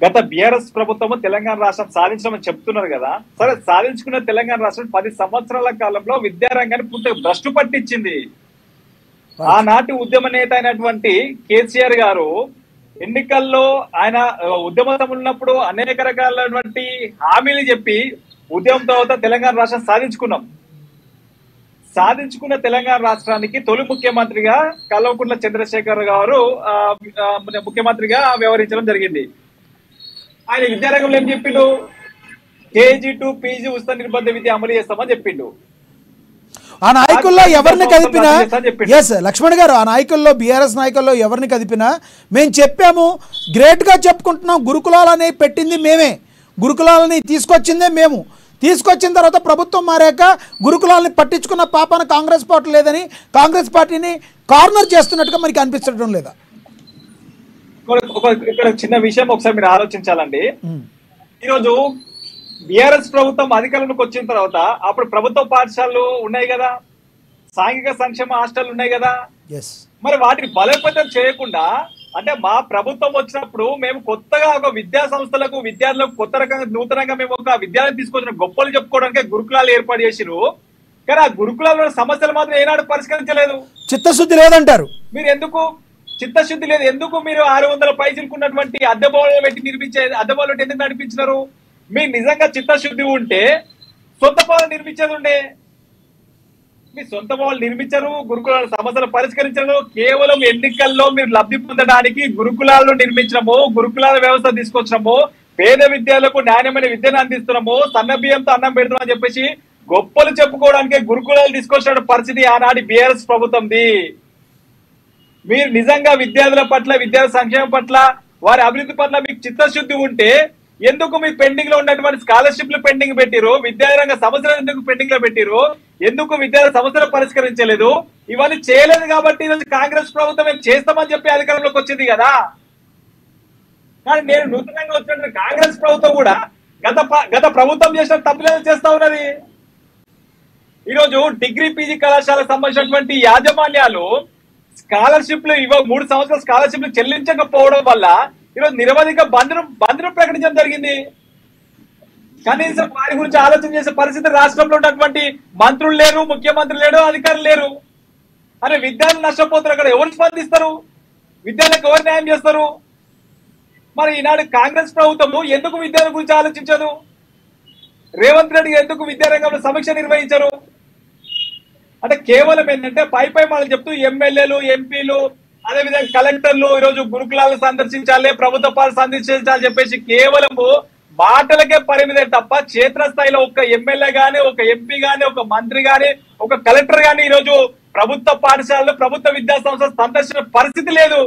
గత బీఆర్ఎస్ ప్రభుత్వం తెలంగాణ రాష్ట్రం సాధించమని చెప్తున్నారు కదా. సరే, సాధించుకున్న తెలంగాణ రాష్ట్రం 10 సంవత్సరాల కాలంలో విద్యారంగాన్ని పూర్తిగా భ్రష్టు పట్టించింది. ఆనాటి ఉద్యమ నేత అయినటువంటి కేసీఆర్ గారు ఎన్నికల్లో ఆయన ఉద్యమం ఉన్నప్పుడు అనేక రకాలైనటువంటి హామీలు చెప్పి ఉద్యమం తర్వాత తెలంగాణ రాష్ట్రం సాధించుకున్న తెలంగాణ రాష్ట్రానికి తొలి ముఖ్యమంత్రిగా కల్వకుంట్ల చంద్రశేఖర్ గారు ముఖ్యమంత్రిగా వ్యవహరించడం జరిగింది. ఆయన విద్యారంగంలో ఏం చెప్పిండు? KG to PG ఉచిత నిర్బంధ విద్య అమలు చేస్తామని చెప్పిండు. ఆ నాయకుల్లో ఎవరిని కదిపినా, ఎస్ లక్ష్మణ్ గారు, ఆ నాయకుల్లో బీఆర్ఎస్ నాయకుల్లో ఎవరిని కదిపినా మేము చెప్పాము, గ్రేట్గా చెప్పుకుంటున్నాం. గురుకులాలని పెట్టింది మేమే, గురుకులాలని తీసుకొచ్చిందే మేము. తీసుకొచ్చిన తర్వాత ప్రభుత్వం మారాక గురుకులాలని పట్టించుకున్న పాపన కాంగ్రెస్ పార్టీ లేదని కాంగ్రెస్ పార్టీని కార్నర్ చేస్తున్నట్టుగా మనకి అనిపించడం లేదా? ఇక్కడ చిన్న విషయం ఒకసారి మీరు ఆలోచించాలండి. ఈరోజు బీఆర్ఎస్ ప్రభుత్వం అధికారంలోకి వచ్చిన తర్వాత అప్పుడు ప్రభుత్వ పాఠశాలలు ఉన్నాయి కదా, సాంఘిక సంక్షేమ హాస్టల్ ఉన్నాయి కదా, మరి వాటిని బలోపేతం చేయకుండా, అంటే మా ప్రభుత్వం వచ్చినప్పుడు మేము కొత్తగా ఒక విద్యా సంస్థలకు విద్యార్థులకు కొత్త రకంగా నూతనంగా మేము ఒక విద్యార్థిని తీసుకొచ్చిన గొప్పలు చెప్పుకోవడానికి గురుకులాలు ఏర్పాటు చేసిరు. కానీ ఆ గురుకులాల సమస్యలు మాత్రం ఏనాడు పరిష్కరించలేదు. చిత్తశుద్ధి లేదంటారు. మీరు ఎందుకు చిత్తశుద్ధి లేదు? ఎందుకు మీరు 600 పైసలుకున్నటువంటి అద్దె భవనాలు పెట్టి నిర్మించే అద్దె భవనాలు ఎందుకు నడిపించినారు? మీకు నిజంగా చిత్తశుద్ధి ఉంటే సొంత భవనాలు నిర్మించేది ఉండే. మీ సొంత భవనాలు నిర్మించరు, గురుకులాల సమస్యలు పరిష్కరించరు. కేవలం ఎన్నికల్లో మీరు లబ్ధి పొందడానికి గురుకులాలను నిర్మించడము, గురుకులాల వ్యవస్థ తీసుకొచ్చడము, పేద విద్యార్థులకు నాణ్యమైన విద్యను అందిస్తున్నాము, సన్న బియ్యంతో అన్నం పెడుతున్నామని చెప్పేసి గొప్పలు చెప్పుకోవడానికి గురుకులాలు తీసుకొచ్చిన పరిస్థితి ఆనాటి బీఆర్ఎస్ ప్రభుత్వంది. మీరు నిజంగా విద్యార్థుల పట్ల, విద్యార్థి సంక్షేమం పట్ల, వారి అభివృద్ధి పట్ల మీకు చిత్తశుద్ధి ఉంటే ఎందుకు మీ పెండింగ్ లో ఉన్నటువంటి స్కాలర్షిప్లు పెండింగ్ పెట్టిరు? విద్యారంగ సమస్యలు ఎందుకు పెండింగ్ లో పెట్టిరు? ఎందుకు విద్యార్థి సమస్యలు పరిష్కరించలేదు? ఇవన్నీ చేయలేదు కాబట్టి ఈరోజు కాంగ్రెస్ ప్రభుత్వం ఏం చేస్తామని చెప్పి అధికారంలోకి వచ్చింది కదా. కానీ నేను నూతనంగా వచ్చిన కాంగ్రెస్ ప్రభుత్వం కూడా గత ప్రభుత్వం చేసిన తప్పులేదు చేస్తా ఉన్నది. ఈరోజు డిగ్రీ PG కళాశాలకు సంబంధించినటువంటి యాజమాన్యాలు స్కాలర్షిప్లు 3 సంవత్సరాల స్కాలర్షిప్లు చెల్లించకపోవడం వల్ల ఈరోజు నిరవధిక బంద్ను ప్రకటించడం జరిగింది. కనీసం వారి గురించి ఆలోచన చేసే పరిస్థితి రాష్ట్రంలో ఉన్నటువంటి మంత్రులు లేరు, ముఖ్యమంత్రి లేరు, అధికారులు లేరు. అరే విద్యార్థులు నష్టపోతారు, అక్కడ ఎవరు స్పందిస్తారు? విద్యార్థులకు ఎవరు న్యాయం చేస్తారు? మరి ఈనాడు కాంగ్రెస్ ప్రభుత్వము ఎందుకు విద్యార్థుల గురించి ఆలోచించదు? రేవంత్ రెడ్డి ఎందుకు విద్యారంగంలో సమీక్ష నిర్వహించరు? అంటే కేవలం ఏంటంటే పై మనం చెప్తూ ఎమ్మెల్యేలు, ఎంపీలు, అదేవిధంగా కలెక్టర్లు ఈరోజు గురుకులాలను సందర్శించాలి, ప్రభుత్వ పాఠశాలను సందర్శించాలని చెప్పేసి కేవలము మాటలకే పరిమితం తప్ప క్షేత్రస్థాయిలో ఒక ఎమ్మెల్యే గాని, ఒక ఎంపీ గాని, ఒక మంత్రి గాని, ఒక కలెక్టర్ గాని ఈరోజు ప్రభుత్వ పాఠశాలలు, ప్రభుత్వ విద్యా సంస్థ సందర్శించిన పరిస్థితి లేదు.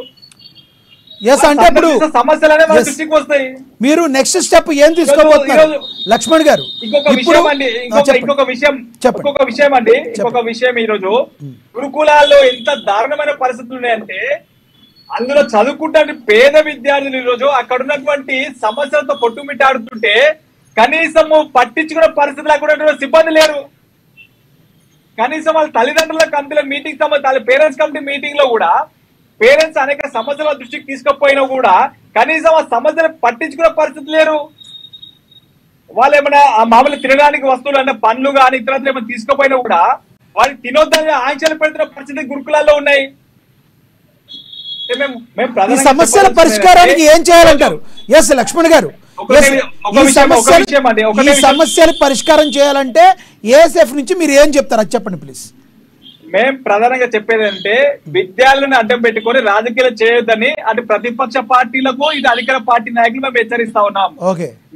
అంటే ఇప్పుడు సమస్యలనే మన దృష్టికి వస్తాయి. మీరు నెక్స్ట్ స్టెప్ ఏం తీసుకోబోతున్నారు లక్ష్మణ్ గారు? ఇంకొక విషయం ఈరోజు గురుకులాల్లో ఎంత దారుణమైన పరిస్థితులు ఉన్నాయంటే అందులో చదువుకుంటే పేద విద్యార్థులు ఈరోజు అక్కడ ఉన్నటువంటి సమస్యలతో కొట్టుమిట్టాడుతుంటే కనీసము పట్టించుకునే పరిస్థితులు అక్కడ సిబ్బంది లేరు. కనీసం వాళ్ళ తల్లిదండ్రుల కమిటీల మీటింగ్ పేరెంట్స్ కమిటీ మీటింగ్ లో కూడా పేరెంట్స్ అనేక సమస్యల దృష్టికి తీసుకుపోయినా కూడా కనీసం ఆ సమస్యలు పట్టించుకునే పరిస్థితి లేరు. వాళ్ళు ఏమైనా మామూలు తినడానికి వస్తువులు అంటే పండ్లు కానీ ఇతరులు ఏమైనా తీసుకుపోయినా కూడా వాళ్ళు తినొద్దని ఆంక్షలు పెడుతున్న పరిస్థితి గురుకులాల్లో ఉన్నాయి. ఈ సమస్యల పరిష్కారానికి ఏం చేయాలంటారు? ఎస్ లక్ష్మణ్ గారు, ఈ సమస్యలు పరిష్కారం చేయాలంటే ఏఎస్ఎఫ్ నుంచి మీరు ఏం చెప్తారు అది చెప్పండి ప్లీజ్. మేము ప్రధానంగా చెప్పేది అంటే విద్యార్థులను అడ్డం పెట్టుకొని రాజకీయాలు చేయొద్దని అటు ప్రతిపక్ష పార్టీలకు ఇది అధికార పార్టీ నాయకులు మేము హెచ్చరిస్తా ఉన్నాం.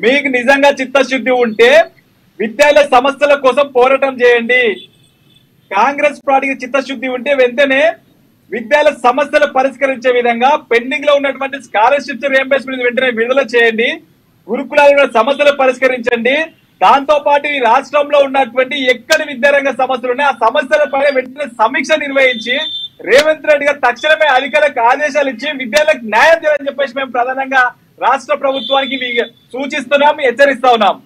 మీకు నిజంగా చిత్తశుద్ధి ఉంటే విద్యార్థుల సమస్యల కోసం పోరాటం చేయండి. కాంగ్రెస్ పార్టీకి చిత్తశుద్ధి ఉంటే వెంటనే విద్యార్థుల సమస్యలు పరిష్కరించే విధంగా పెండింగ్ లో ఉన్నటువంటి స్కాలర్షిప్స్ రియంబర్స్మెంట్ వెంటనే విడుదల చేయండి. గురుకులాల సమస్యలు పరిష్కరించండి. దాంతో పాటు ఈ రాష్ట్రంలో ఉన్నటువంటి ఎక్కడి విద్యారంగ సమస్యలు ఉన్నాయి ఆ సమస్యలపై వెంటనే సమీక్ష నిర్వహించి రేవంత్ రెడ్డి గారు తక్షణమే అధికారులకు ఆదేశాలు ఇచ్చి విద్యార్థులకు న్యాయం చేయాలని చెప్పేసి మేము ప్రధానంగా రాష్ట్ర ప్రభుత్వానికి సూచిస్తున్నాం, హెచ్చరిస్తా ఉన్నాం.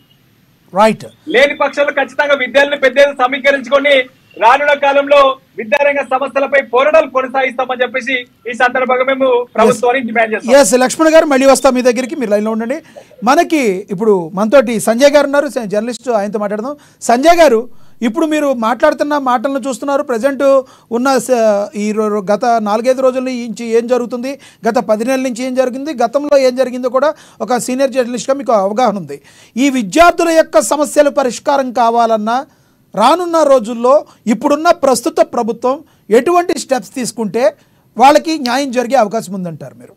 రైట్. లేని పక్షంలో ఖచ్చితంగా విద్యార్థులను పెద్ద సమీకరించుకొని రానున్న కాలంలో విద్యారంగ సమస్యలపై పోరాటాలు కొనసాగిస్తామని చెప్పేసి ఈ సందర్భంగా మేము ప్రభుత్వాన్ని డిమాండ్ చేస్తాం. ఎస్ లక్ష్మణ్ గారు మళ్ళీ వస్తాం మీ దగ్గరికి, మీరు లైన్లో ఉండండి. మనకి ఇప్పుడు మనతోటి సంజయ్ గారు ఉన్నారు, జర్నలిస్ట్, ఆయనతో మాట్లాడదాం. సంజయ్ గారు, ఇప్పుడు మీరు మాట్లాడుతున్న మాటలను చూస్తున్నారు. ప్రజెంట్ ఉన్న ఈ గత 4-5 రోజుల నుంచి ఏం జరుగుతుంది, గత 10 నెలల నుంచి ఏం జరిగింది, గతంలో ఏం జరిగిందో కూడా ఒక సీనియర్ జర్నలిస్ట్గా మీకు అవగాహన ఉంది. ఈ విద్యార్థుల యొక్క సమస్యలు పరిష్కారం కావాలన్నా రానున్న రోజుల్లో ఇప్పుడున్న ప్రస్తుత ప్రభుత్వం ఎటువంటి స్టెప్స్ తీసుకుంటే వాళ్ళకి న్యాయం జరిగే అవకాశం ఉందంటారు మీరు?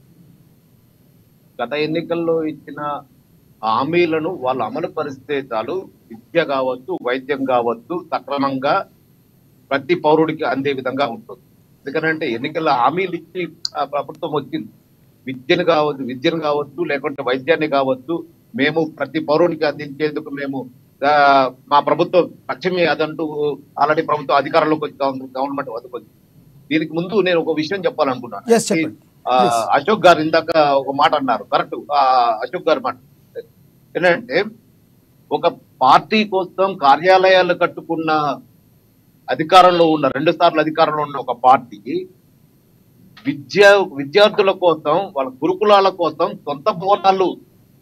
గత ఎన్నికల్లో ఇచ్చిన హామీలను వాళ్ళు అమలు పరిస్తే చాలు, విద్య కావచ్చు, వైద్యం కావచ్చు, సక్రమంగా ప్రతి పౌరుడికి అందే విధంగా ఉంటుంది. ఎందుకంటే ఎన్నికల్లో హామీలు ఇచ్చి ప్రభుత్వం వచ్చింది. విద్యను కావచ్చు లేకుంటే వైద్యాన్ని కావచ్చు మేము ప్రతి పౌరునికి అందించేందుకు మేము మా ప్రభుత్వం పక్షమే అదంటూ ఆల్రెడీ ప్రభుత్వం అధికారంలోకి వచ్చి గవర్నమెంట్ వద్దకు. దీనికి ముందు నేను ఒక విషయం చెప్పాలనుకున్నాను. అశోక్ గారు ఇందాక ఒక మాట అన్నారు, కరెక్ట్. అశోక్ గారు మాట ఏంటంటే, ఒక పార్టీ కోసం కార్యాలయాలు కట్టుకున్న అధికారంలో ఉన్న 2 సార్లు అధికారంలో ఉన్న ఒక పార్టీ విద్యార్థుల కోసం, వాళ్ళ గురుకులాల కోసం సొంత భవనాలు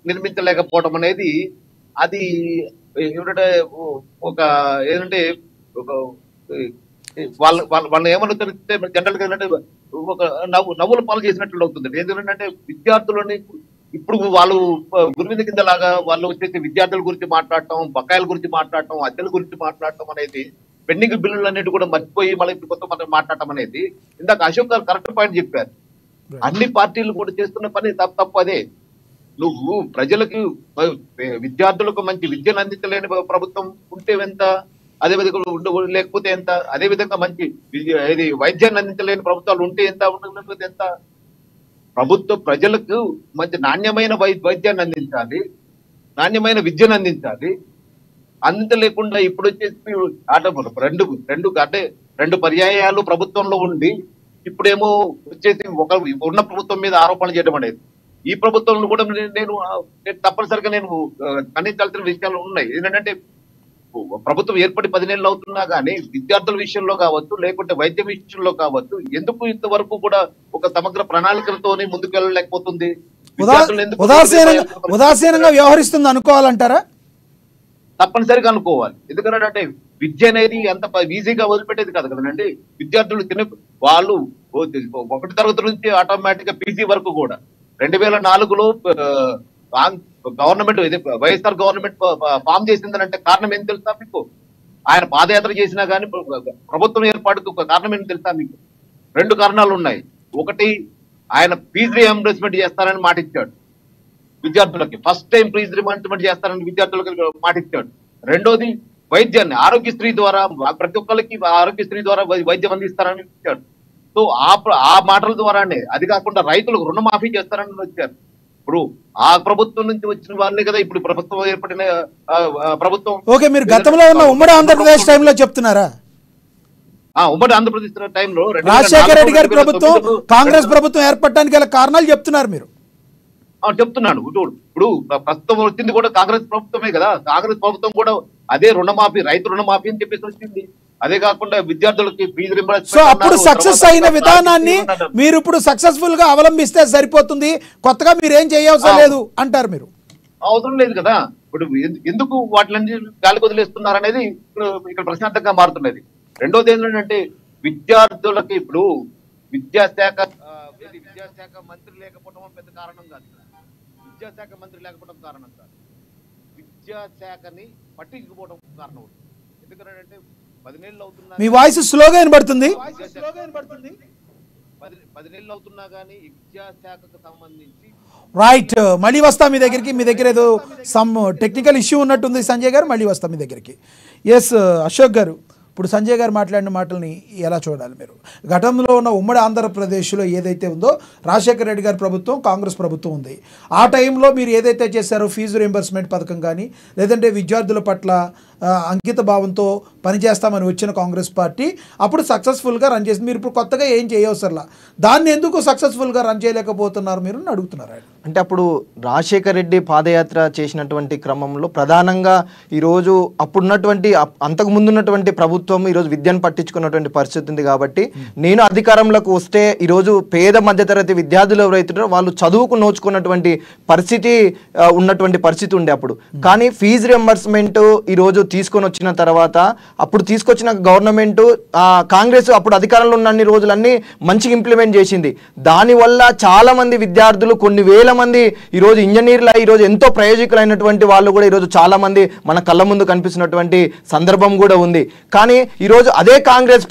నిర్మించలేకపోవడం అనేది అది ఏమిటంటే ఏంటంటే వాళ్ళని ఏమన్నా తెలిస్తే జనరల్ గా ఏంటంటే ఒక నవ్వుల పాలు చేసినట్లు అవుతుంది. ఏంటంటే విద్యార్థులని ఇప్పుడు వాళ్ళు గురువింద కింద లాగా వాళ్ళు వచ్చేసి విద్యార్థుల గురించి మాట్లాడటం, బకాయిల గురించి మాట్లాడటం, అద్దెల గురించి మాట్లాడటం అనేది, పెండింగ్ బిల్లులు అన్నిటి కూడా మర్చిపోయి మళ్ళీ ఇప్పుడు కొత్త మనం మాట్లాడటం అనేది, ఇందాక అశోక్ గారు కరెక్ట్ పాయింట్ చెప్పారు. అన్ని పార్టీలు కూడా చేస్తున్న పని తప్పు అదే. నువ్వు ప్రజలకు విద్యార్థులకు మంచి విద్యను అందించలేని ప్రభుత్వం ఉంటే ఎంత, అదే విధంగా లేకపోతే ఎంత, అదే విధంగా మంచి వైద్యాన్ని అందించలేని ప్రభుత్వాలు ఉంటే ఎంత, ఉండకపోతే ఎంత. ప్రభుత్వం ప్రజలకు మంచి నాణ్యమైన వైద్యాన్ని అందించాలి, నాణ్యమైన విద్యను అందించాలి. అందించలేకుండా ఇప్పుడు వచ్చేసి రెండు పర్యాయాలు ప్రభుత్వంలో ఉండి ఇప్పుడేమో వచ్చేసి ఉన్న ప్రభుత్వం మీద ఆరోపణలు చేయడం అనేది, ఈ ప్రభుత్వంలో కూడా నేను తప్పనిసరిగా నేను ఖండించాల్సిన విషయాలు ఉన్నాయి. ఏంటంటే ప్రభుత్వం ఏర్పడి 10 నెలలు అవుతున్నా కానీ విద్యార్థుల విషయంలో కావచ్చు, లేకుంటే వైద్య విషయంలో కావచ్చు, ఎందుకు ఇంతవరకు కూడా ఒక సమగ్ర ప్రణాళికలతోనే ముందుకు వెళ్ళలేకపోతుంది? ఉదాసీనంగా వ్యవహరిస్తుంది అనుకోవాలంటారా? తప్పనిసరిగా అనుకోవాలి. ఎందుకంటే విద్య అనేది అంత ఈజీగా వదిలిపెట్టేది కాదు కదండి. విద్యార్థులు వాళ్ళు 1వ తరగతి నుంచి ఆటోమేటిక్ గా పీజీ వరకు కూడా 2004లో గవర్నమెంట్ వైఎస్ఆర్ గవర్నమెంట్ ఫామ్ చేసిందనంటే కారణం ఏం తెలుసా మీకు? ఆయన పాదయాత్ర చేసినా కానీ ప్రభుత్వం ఏర్పాటుకు కారణం ఏం తెలుసా మీకు? 2 కారణాలు ఉన్నాయి. ఒకటి, ఆయన ఫీజు రీఎంబర్స్మెంట్ చేస్తారని మాట ఇచ్చాడు విద్యార్థులకి. ఫస్ట్ టైం ఫీజు రీఎంబర్స్మెంట్ చేస్తారని విద్యార్థులకి మాట ఇచ్చాడు. రెండోది, వైద్యాన్ని ఆరోగ్యశ్రీ ద్వారా ప్రతి ఒక్కరికి ఆరోగ్యశ్రీ ద్వారా వైద్యం అందిస్తారని ఇచ్చాడు. సో ఆ మాటల ద్వారానే, అది కాకుండా రైతులకు రుణమాఫీ చేస్తారని వచ్చారు. ఇప్పుడు ఆ ప్రభుత్వం నుంచి వచ్చిన వాళ్ళే కదా ఇప్పుడు ప్రభుత్వం ఏర్పడిన ప్రభుత్వం. ఓకే, మీరు గతంలో ఉన్న ఉమ్మడి ఆంధ్రప్రదేశ్ టైంలో చెప్తున్నారా? ఉమ్మడి ఆంధ్రప్రదేశ్ టైంలో రాజశేఖర రెడ్డి గారి ప్రభుత్వం, కాంగ్రెస్ ప్రభుత్వం ఏర్పడడానికి గల కారణాలు చెప్తున్నారు మీరు? చెప్తున్నాను. ఇప్పుడు ప్రస్తుతం వచ్చింది కూడా కాంగ్రెస్ ప్రభుత్వమే కదా. కాంగ్రెస్ ప్రభుత్వం కూడా అదే రుణమాఫీ, రైతు రుణమాఫీ అని చెప్పేసి వచ్చింది. అదే కాకుండా విద్యార్థులకి ఫీజు రింబర్స్మెంట్. సో అప్పుడు సక్సెస్ అయిన విధానాన్ని మీరు ఇప్పుడు సక్సెస్ఫుల్ గా అవలంబిస్తే సరిపోతుంది, కొత్తగా మీరు ఏం చేయవసరం లేదు అంటారు మీరు? అవసరం లేదు కదా. ఇప్పుడు ఎందుకు వాటిని గాలికి వదిలేస్తున్నారు అనేది ఇక్కడ ప్రశ్నార్థకంగా మారుతున్నది. రెండోది ఏంటంటే విద్యార్థులకి ఇప్పుడు విద్యాశాఖ మంత్రి లేకపోవడం పెద్ద కారణం కాదు. విద్యాశాఖ మంత్రి లేకపోవడం కారణం కాదు, విద్యాశాఖని పట్టించుకోవడం కారణం. ఎందుకంటే 10 నెలలు అవుతున్నా, మీ వాయిస్ స్లోగా వినబడుతుంది. 10 నెలలు అవుతున్నా కానీ విద్యాశాఖకు సంబంధించి. రైట్, మళ్ళీ వస్తా మీ దగ్గరికి. మీ దగ్గర ఏదో సమ్ టెక్నికల్ ఇష్యూ ఉన్నట్టుంది సంజయ్ గారు, మళ్ళీ వస్తాం మీ దగ్గరికి. ఎస్ అశోక్ గారు, ఇప్పుడు సంజయ్ గారు మాట్లాడిన మాటల్ని ఎలా చూడాలి మీరు? గతంలో ఉన్న ఉమ్మడి ఆంధ్రప్రదేశ్లో ఏదైతే ఉందో రాజశేఖర రెడ్డి గారి ప్రభుత్వం, కాంగ్రెస్ ప్రభుత్వం ఉంది. ఆ టైంలో మీరు ఏదైతే చేశారో ఫీజు రీంబర్స్మెంట్ పథకం కానీ, లేదంటే విద్యార్థుల పట్ల అంకిత భావంతో పనిచేస్తామని వచ్చిన కాంగ్రెస్ పార్టీ అప్పుడు సక్సెస్ఫుల్గా రన్ చేసింది. మీరు ఇప్పుడు కొత్తగా ఏం చేయవసరలా, దాన్ని ఎందుకు సక్సెస్ఫుల్గా రన్ చేయలేకపోతున్నారు మీరు అని అడుగుతున్నారు ఆయన. అంటే అప్పుడు రాజశేఖర్ రెడ్డి పాదయాత్ర చేసినటువంటి క్రమంలో ప్రధానంగా ఈరోజు అప్పుడున్నటువంటి అంతకు ముందున్నటువంటి ప్రభుత్వం ఈరోజు విద్యను పట్టించుకున్నటువంటి పరిస్థితి ఉంది కాబట్టి నేను అధికారంలోకి వస్తే ఈరోజు పేద మధ్యతరగతి విద్యార్థులు ఎవరైతున్నారో వాళ్ళు చదువుకు నోచుకున్నటువంటి పరిస్థితి ఉన్నటువంటి పరిస్థితి ఉండే అప్పుడు. కానీ ఫీజు రియంబర్స్మెంట్ ఈరోజు తీసుకొని వచ్చిన తర్వాత అప్పుడు తీసుకొచ్చిన గవర్నమెంట్ కాంగ్రెస్ అప్పుడు అధికారంలో ఉన్న అన్ని రోజులన్నీ మంచిగా ఇంప్లిమెంట్ చేసింది. దానివల్ల చాలా మంది విద్యార్థులు కొన్ని వేల మంది ఈరోజు ఇంజనీర్ల ఈరోజు ఎంతో ప్రయోజకులైనటువంటి వాళ్ళు కూడా ఈరోజు చాలా మంది మన కళ్ళ ముందు కనిపిస్తున్నటువంటి సందర్భం కూడా ఉంది. కానీ ఈరోజు అదే కాంగ్రెస్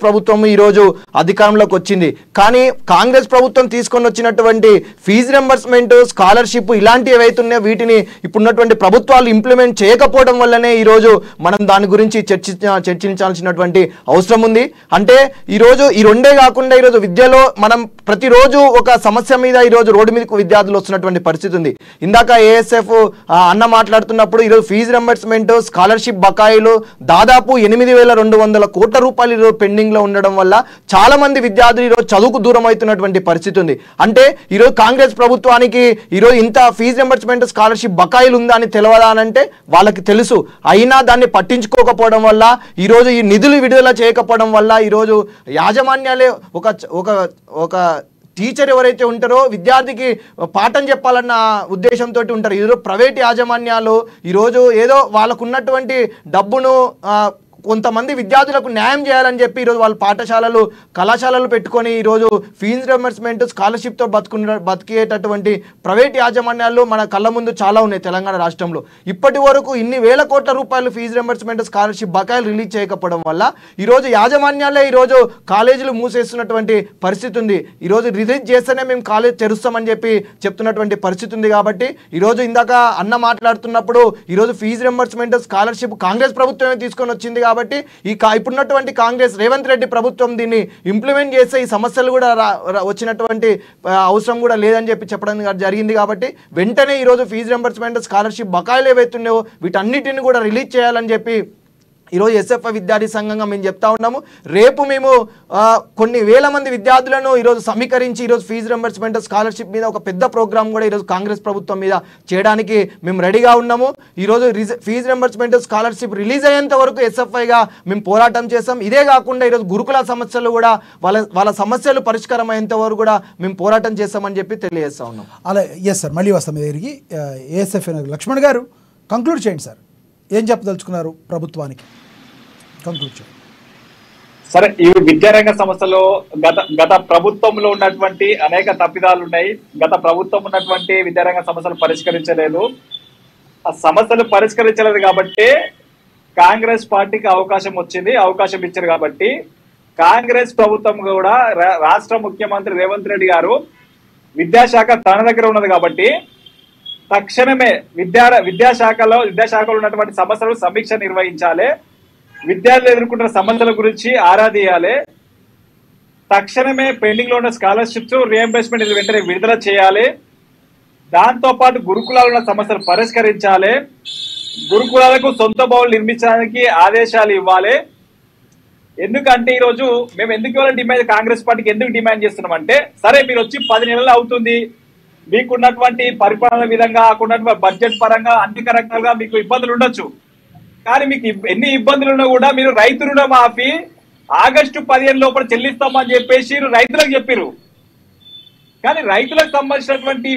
ప్రభుత్వము ఈరోజు అధికారంలోకి వచ్చింది. కానీ కాంగ్రెస్ ప్రభుత్వం తీసుకొని వచ్చినటువంటి ఫీజు రియంబర్స్మెంట్, స్కాలర్షిప్ ఇలాంటివి ఏవైతున్నాయో వీటిని ఇప్పుడున్నటువంటి ప్రభుత్వాలు ఇంప్లిమెంట్ చేయకపోవడం వల్లనే ఈరోజు మనం దాని గురించి చర్చించాల్సినటువంటి అవసరం ఉంది. అంటే ఈరోజు ఈ రెండే కాకుండా ఈరోజు విద్యలో మనం ప్రతిరోజు ఒక సమస్య మీద ఈరోజు రోడ్డు మీదకు విద్యార్థులు వస్తున్నటువంటి పరిస్థితి ఉంది. ఇందాక ఏఎస్ఎఫ్ అన్న మాట్లాడుతున్నప్పుడు ఈరోజు ఫీజు రియంబర్స్మెంట్, స్కాలర్షిప్ బకాయిలు దాదాపు 8,200 కోట్ల రూపాయలు ఈరోజు పెండింగ్ లో ఉండడం వల్ల చాలా మంది విద్యార్థులు ఈరోజు చదువుకు దూరం అవుతున్నటువంటి పరిస్థితి ఉంది. అంటే ఈరోజు కాంగ్రెస్ ప్రభుత్వానికి ఈరోజు ఇంత ఫీజు రియంబర్స్మెంట్, స్కాలర్షిప్ బకాయిలు ఉందా అని తెలియదా అంటే వాళ్ళకి తెలుసు. అయినా దాన్ని పట్టించుకోకపోవడం వల్ల ఈరోజు ఈ నిధులు విడుదల చేయకపోవడం వల్ల ఈరోజు యాజమాన్యాలే ఒక టీచర్ ఎవరైతే ఉంటారో విద్యార్థికి పాఠం చెప్పాలన్న ఉద్దేశంతో ఉంటారు. ఈరోజు ప్రైవేట్ యాజమాన్యాలు ఈరోజు ఏదో వాళ్ళకు ఉన్నటువంటి డబ్బును కొంతమంది విద్యార్థులకు న్యాయం చేయాలని చెప్పి ఈరోజు వాళ్ళ పాఠశాలలు, కళాశాలలు పెట్టుకొని ఈరోజు ఫీజు రియంబర్స్మెంట్, స్కాలర్షిప్తో బతికేటటువంటి ప్రైవేట్ యాజమాన్యాలు మన కళ్ళ ముందు చాలా ఉన్నాయి తెలంగాణ రాష్ట్రంలో. ఇప్పటి వరకు ఇన్ని వేల కోట్ల రూపాయలు ఫీజు రియంబర్స్మెంట్, స్కాలర్షిప్ బకాయిలు రిలీజ్ చేయకపోవడం వల్ల ఈరోజు యాజమాన్యాలే ఈరోజు కాలేజీలు మూసేస్తున్నటువంటి పరిస్థితి ఉంది. ఈరోజు రిలీజ్ చేస్తేనే మేము కాలేజ్ తెరుస్తామని చెప్పి చెప్తున్నటువంటి పరిస్థితి ఉంది. కాబట్టి ఈరోజు ఇందాక అన్న మాట్లాడుతున్నప్పుడు ఈరోజు ఫీజు రియంబర్స్మెంట్, స్కాలర్షిప్ కాంగ్రెస్ ప్రభుత్వమే తీసుకొని వచ్చింది కాబట్టి ఇప్పుడున్నటువంటి కాంగ్రెస్ రేవంత్ రెడ్డి ప్రభుత్వం దీన్ని ఇంప్లిమెంట్ చేస్తే ఈ సమస్యలు కూడా వచ్చినటువంటి అవసరం కూడా లేదని చెప్పి చెప్పడం జరిగింది. కాబట్టి వెంటనే ఈరోజు ఫీజు రియంబర్స్మెంట్, స్కాలర్షిప్ బకాయిలు ఏవైతున్నాయో వీటన్నిటిని కూడా రిలీజ్ చేయాలని చెప్పి ఈరోజు ఎస్ఎఫ్ఐ విద్యార్థి సంఘంగా మేము చెప్తా ఉన్నాము. రేపు మేము కొన్ని వేల మంది విద్యార్థులను ఈరోజు సమీకరించి ఈరోజు ఫీజు రియంబర్స్మెంట్, స్కాలర్షిప్ మీద ఒక పెద్ద ప్రోగ్రామ్ కూడా ఈరోజు కాంగ్రెస్ ప్రభుత్వం మీద చేయడానికి మేము రెడీగా ఉన్నాము. ఈరోజు ఫీజు రియంబర్స్మెంట్, స్కాలర్షిప్ రిలీజ్ అయ్యేంత వరకు ఎస్ఎఫ్ఐగా మేము పోరాటం చేస్తాం. ఇదే కాకుండా ఈరోజు గురుకుల సమస్యలు కూడా వాళ్ళ సమస్యలు పరిష్కారం అయ్యేంత వరకు కూడా మేము పోరాటం చేస్తామని చెప్పి తెలియజేస్తా ఉన్నాం. అలా ఎస్ సార్, మళ్ళీ వస్తాం తిరిగి. ఏఎస్ఎఫ్ లక్ష్మణ్ గారు కంక్లూడ్ చేయండి సార్, ఏం చెప్పదలుచుకున్నారు ప్రభుత్వానికి? కంక్లూడ్ చేయండి. సరే, ఈ విద్యారంగ సమస్యలో గత ప్రభుత్వంలో ఉన్నటువంటి అనేక తప్పిదాలు ఉన్నాయి. గత ప్రభుత్వం ఉన్నటువంటి విద్యారంగ సమస్యలు పరిష్కరించలేదు. ఆ సమస్యలు పరిష్కరించలేదు కాబట్టి కాంగ్రెస్ పార్టీకి అవకాశం వచ్చింది, అవకాశం ఇచ్చారు. కాబట్టి కాంగ్రెస్ ప్రభుత్వం కూడా రాష్ట్ర ముఖ్యమంత్రి రేవంత్ రెడ్డి గారు విద్యాశాఖ తన దగ్గర ఉన్నది కాబట్టి తక్షణమే విద్యాశాఖలో ఉన్నటువంటి సమస్యలు సమీక్ష నిర్వహించాలి. విద్యార్థులు ఎదుర్కొంటున్న సమస్యల గురించి ఆరా తీయాలి. తక్షణమే పెండింగ్ లో ఉన్న స్కాలర్షిప్స్, రియంబర్స్మెంట్ వెంటనే విడుదల చేయాలి. దాంతో పాటు గురుకులాలు ఉన్న సమస్యలు పరిష్కరించాలి. గురుకులాలకు సొంత భవనాలు నిర్మించడానికి ఆదేశాలు ఇవ్వాలి. ఎందుకంటే ఈరోజు మేము ఎందుకు ఇవ్వాలి డిమాండ్, కాంగ్రెస్ పార్టీకి ఎందుకు డిమాండ్ చేస్తున్నాం అంటే, సరే మీరు వచ్చి 10 నెలలు అవుతుంది, మీకున్నటువంటి పరిపాలన విధంగా, ఉన్నటువంటి బడ్జెట్ పరంగా అన్ని రకాలుగా మీకు ఇబ్బందులు ఉండొచ్చు. కానీ మీకు ఎన్ని ఇబ్బందులు ఉన్నా కూడా మీరు రైతు రుణమాఫీ ఆగస్టు 15 లోపల చెల్లిస్తామని చెప్పేసి రైతులకు చెప్పారు. కానీ రైతులకు సంబంధించినటువంటి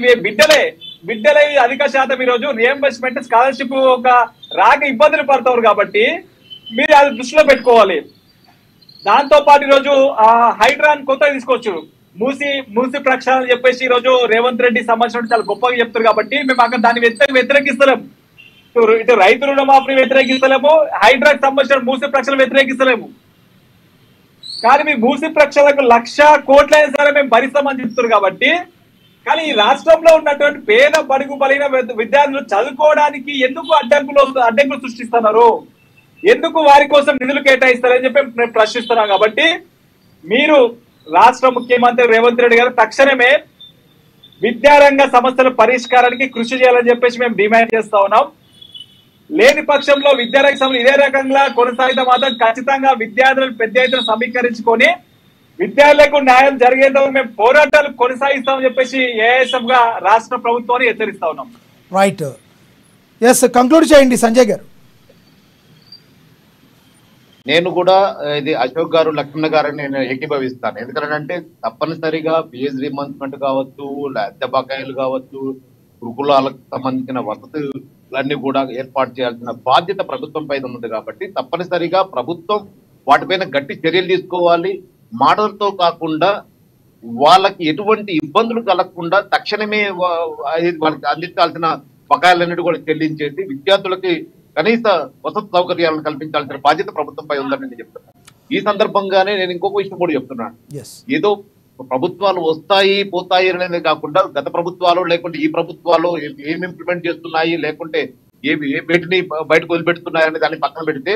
బిడ్డలే అధిక శాతం ఈరోజు రియంబర్స్మెంట్, స్కాలర్షిప్ రాక ఇబ్బందులు పడతారు. కాబట్టి మీరు అది దృష్టిలో పెట్టుకోవాలి. దాంతో పాటు ఈరోజు హైడ్రాన్ కొత్తగా తీసుకోవచ్చు, మూసి ప్రక్షాళన చెప్పేసి ఈరోజు రేవంత్ రెడ్డి సంబంధించిన చాలా గొప్పగా చెప్తారు. కాబట్టి మేము అక్కడ దాన్ని వ్యతిరేకిస్తలేము. ఇటు రైతు రుణమాఫీని వ్యతిరేకిస్తలేము, హైడ్రాకి సంబంధించిన మూసి ప్రక్షాళన వ్యతిరేకిస్తలేము. కానీ మీ మూసి ప్రక్షాళనకు 1,00,000 కోట్లైనా సరే మేము భరిస్తామని చెప్తున్నారు. కాబట్టి కానీ ఈ రాష్ట్రంలో ఉన్నటువంటి పేద బడుగు బలైన విద్యార్థులు చదువుకోవడానికి ఎందుకు అడ్డంకులు సృష్టిస్తున్నారు, ఎందుకు వారి కోసం నిధులు కేటాయిస్తారని చెప్పి మేము ప్రశ్నిస్తున్నాం. కాబట్టి మీరు రాష్ట్ర ముఖ్యమంత్రి రేవంత్ రెడ్డి గారు తక్షణమే విద్యారంగ సమస్యల పరిష్కారానికి కృషి చేయాలని చెప్పేసి మేము డిమాండ్ చేస్తా ఉన్నాం. లేని పక్షంలో విద్యారంగ సమస్యలు ఇదే రకంగా కొనసాగితే మాత్రం ఖచ్చితంగా విద్యార్థులను పెద్ద ఎత్తున సమీకరించుకొని విద్యార్థులకు న్యాయం జరిగేంత వరకు మేము పోరాటాలు కొనసాగిస్తామని చెప్పేసి ఏఐఎస్ఎఫ్ గా రాష్ట్ర ప్రభుత్వాన్ని హెచ్చరిస్తా ఉన్నాం. రైట్, ఎస్, కంక్లూడ్ చేయండి సంజయ్ గారు. నేను కూడా ఇది అశోక్ గారు, లక్ష్మణ గారు నేను ఏకీభవిస్తాను. ఎందుకంటే తప్పనిసరిగా ఫీజు రీయింబర్స్మెంట్ కావచ్చు, అద్దె బకాయిలు కావచ్చు, గురుకులాలకు సంబంధించిన వసతులన్నీ కూడా ఏర్పాటు చేయాల్సిన బాధ్యత ప్రభుత్వం పైన ఉంది. కాబట్టి తప్పనిసరిగా ప్రభుత్వం వాటిపైన గట్టి చర్యలు తీసుకోవాలి. మాటలతో కాకుండా వాళ్ళకి ఎటువంటి ఇబ్బందులు కలగకుండా తక్షణమే వాళ్ళకి అందించాల్సిన బకాయిలన్నిటి కూడా చెల్లించేసి విద్యార్థులకి కనీస వసతి సౌకర్యాలను కల్పించాల్సిన బాధ్యత ప్రభుత్వంపై ఉందని నేను చెప్తున్నాను. ఈ సందర్భంగానే నేను ఇంకొక విషయం కూడా చెప్తున్నాను. ఏదో ప్రభుత్వాలు వస్తాయి పోతాయి అనేది కాకుండా గత ప్రభుత్వాలు లేకుంటే ఈ ప్రభుత్వాలు ఏమి ఇంప్లిమెంట్ చేస్తున్నాయి, లేకుంటే వేటిని బయటకు వదిలిపెడుతున్నాయి అనే దాన్ని పక్కన పెడితే